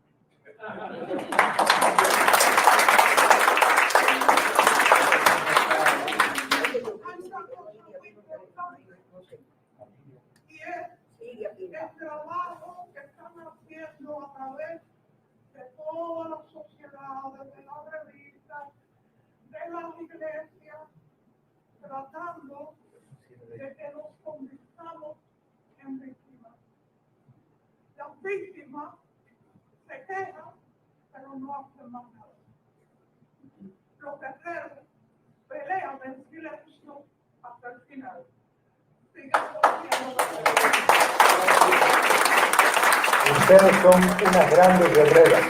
Y es el trabajo que están haciendo a través de todas las sociedades, de las revistas, de las iglesias, tratando de que nos convirtamos en víctimas. Las víctimas se quejan, pero no hacen más nada. Los guerreros pelean en silencio hasta el final. Sigamos haciendo. Ustedes son unas grandes guerreras.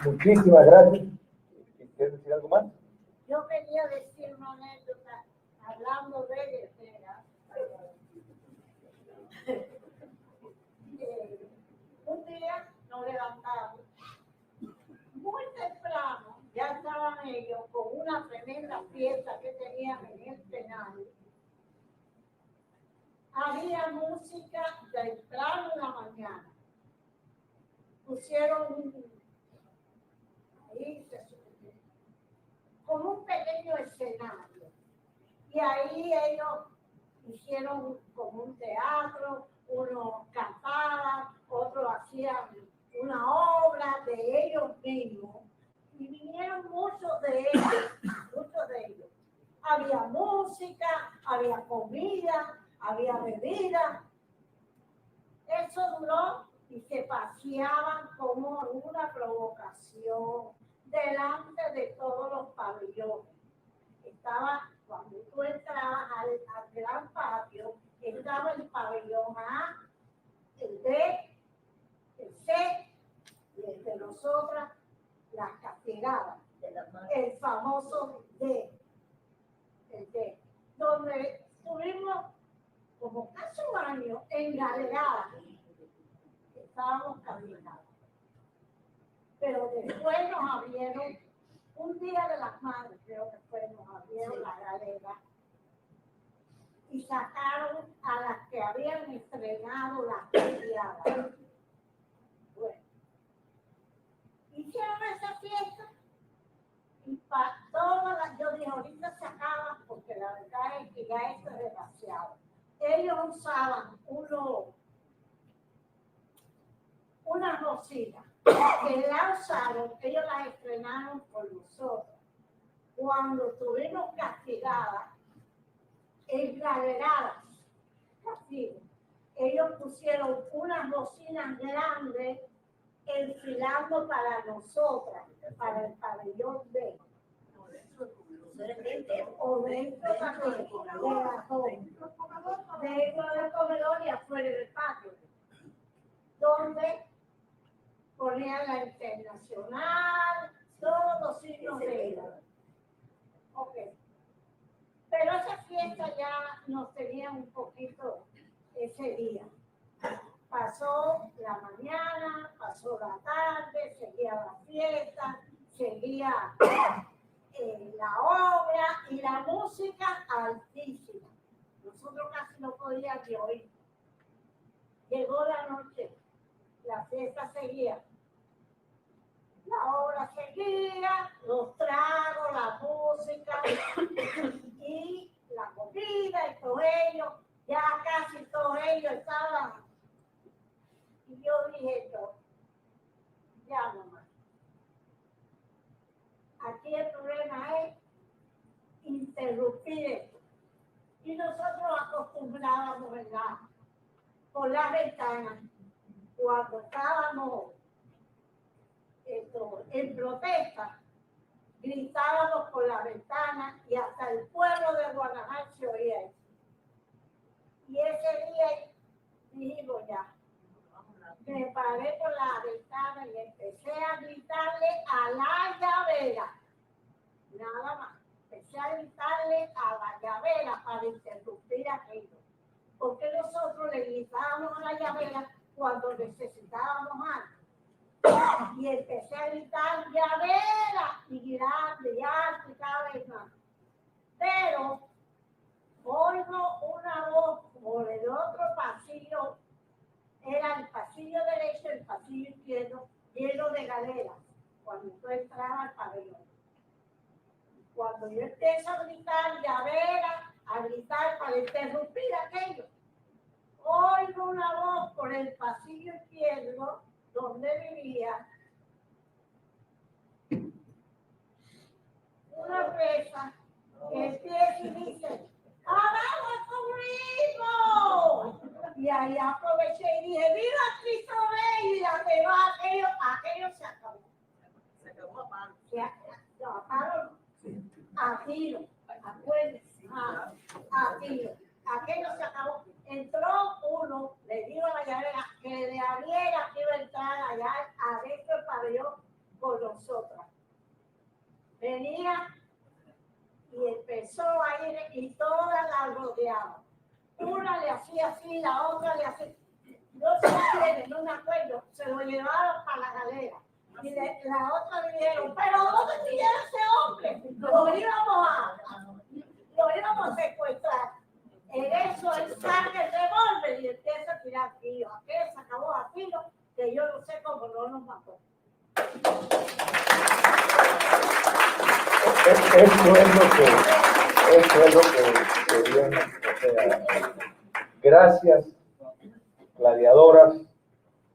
Muchísimas gracias. ¿Quieres decir algo más? Yo quería decir una anécdota hablando de guerreras. Un día nos levantamos muy temprano, ya estaban ellos con una tremenda fiesta que tenían en el penal. Había música temprano en la mañana. Pusieron ahí como un pequeño escenario. Y ahí ellos hicieron como un teatro, unos cantaban, otros hacían una obra de ellos mismos. Y vinieron muchos de ellos. Había música, había comida, había bebida. Eso duró y se paseaban como una provocación delante de todos los pabellones. Estaba, cuando tú entrabas al gran patio, estaba el pabellón A, el B, el C, y el de nosotras, las castigadas, el famoso D, el D, donde estuvimos como casi un año engaleradas. Estábamos castigadas. Pero después nos abrieron, un día de las madres, creo que fue, nos abrieron la galera y sacaron a las que habían estrenado las criadas. Bueno, hicieron esa fiesta y para todas las, yo dije, ahorita se acaba porque la verdad es que ya esto es demasiado. Ellos usaban unas bocinas que la usaron, ellos las estrenaron por nosotros. Cuando estuvimos castigadas, engaleradas, castigo, ellos pusieron unas bocinas grandes enfilando para nosotras, para el pabellón B. O dentro también, de las dos. Dentro del comedor y afuera del patio. Donde ponían la Internacional, todos los signos de ella. Ok. Pero esa fiesta ya nos tenía un poquito ese día. Pasó la mañana, pasó la tarde, seguía la fiesta, seguía la obra y la música altísima. Nosotros casi no podíamos oír. Llegó la noche, la fiesta seguía. La obra seguía, los tragos, la música y la comida y todo ello. Ya casi todos ellos estaban. Y yo dije, ya no más. Aquí el problema es interrumpir esto. Y nosotros acostumbrábamos, ¿verdad? Por las ventanas, cuando estábamos en protesta, gritábamos por la ventana y hasta el pueblo de Guadalajara se oía eso. Y ese día dijimos ya, me paré por la ventana y empecé a gritarle a la llavera, nada más. Empecé a gritarle a la llavera para interrumpir aquello. Porque nosotros le gritábamos a la llavera cuando necesitábamos algo. Y empecé a gritar llavera y grande y alto y cada vez más. Pero oigo una voz por el otro pasillo, era el pasillo derecho y el pasillo izquierdo, lleno de galeras, cuando yo entraba al pabellón. Cuando yo empiezo a gritar llavera, a gritar para interrumpir aquello, oigo una voz por el pasillo izquierdo, donde vivía, una presa que empieza y dice, ¡abajo el comunismo! Y ahí aproveché y dije, ¡viva Cristo Rey! Y la que va, aquello se acabó. Se acabó a paro. No, a paro no. A tiro, acuérdense, a tiro. Aquello se acabó. Entró uno, le dijo a la llavera que le abriera que iba a entrar allá adentro del pabellón con nosotras. Venía y empezó a ir y todas la rodeaban. Una le hacía así, la otra le hacía. No sé quién, no me acuerdo, se lo llevaron para la galera. Y la otra le dijeron, pero ¿dónde tiene ese hombre? Lo íbamos a secuestrar. En eso él saca el revólver y empieza a tirar tiros. Aquel se acabó a tiro, que yo no sé cómo no nos mató. Eso es lo que viene. O sea, gracias, gladiadoras,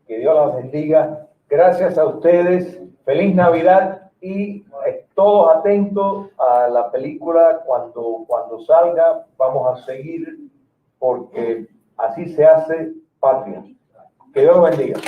que Dios las bendiga. Gracias a ustedes, feliz Navidad y todos atentos a la película cuando salga. Vamos a seguir porque así se hace patria. Que Dios los bendiga.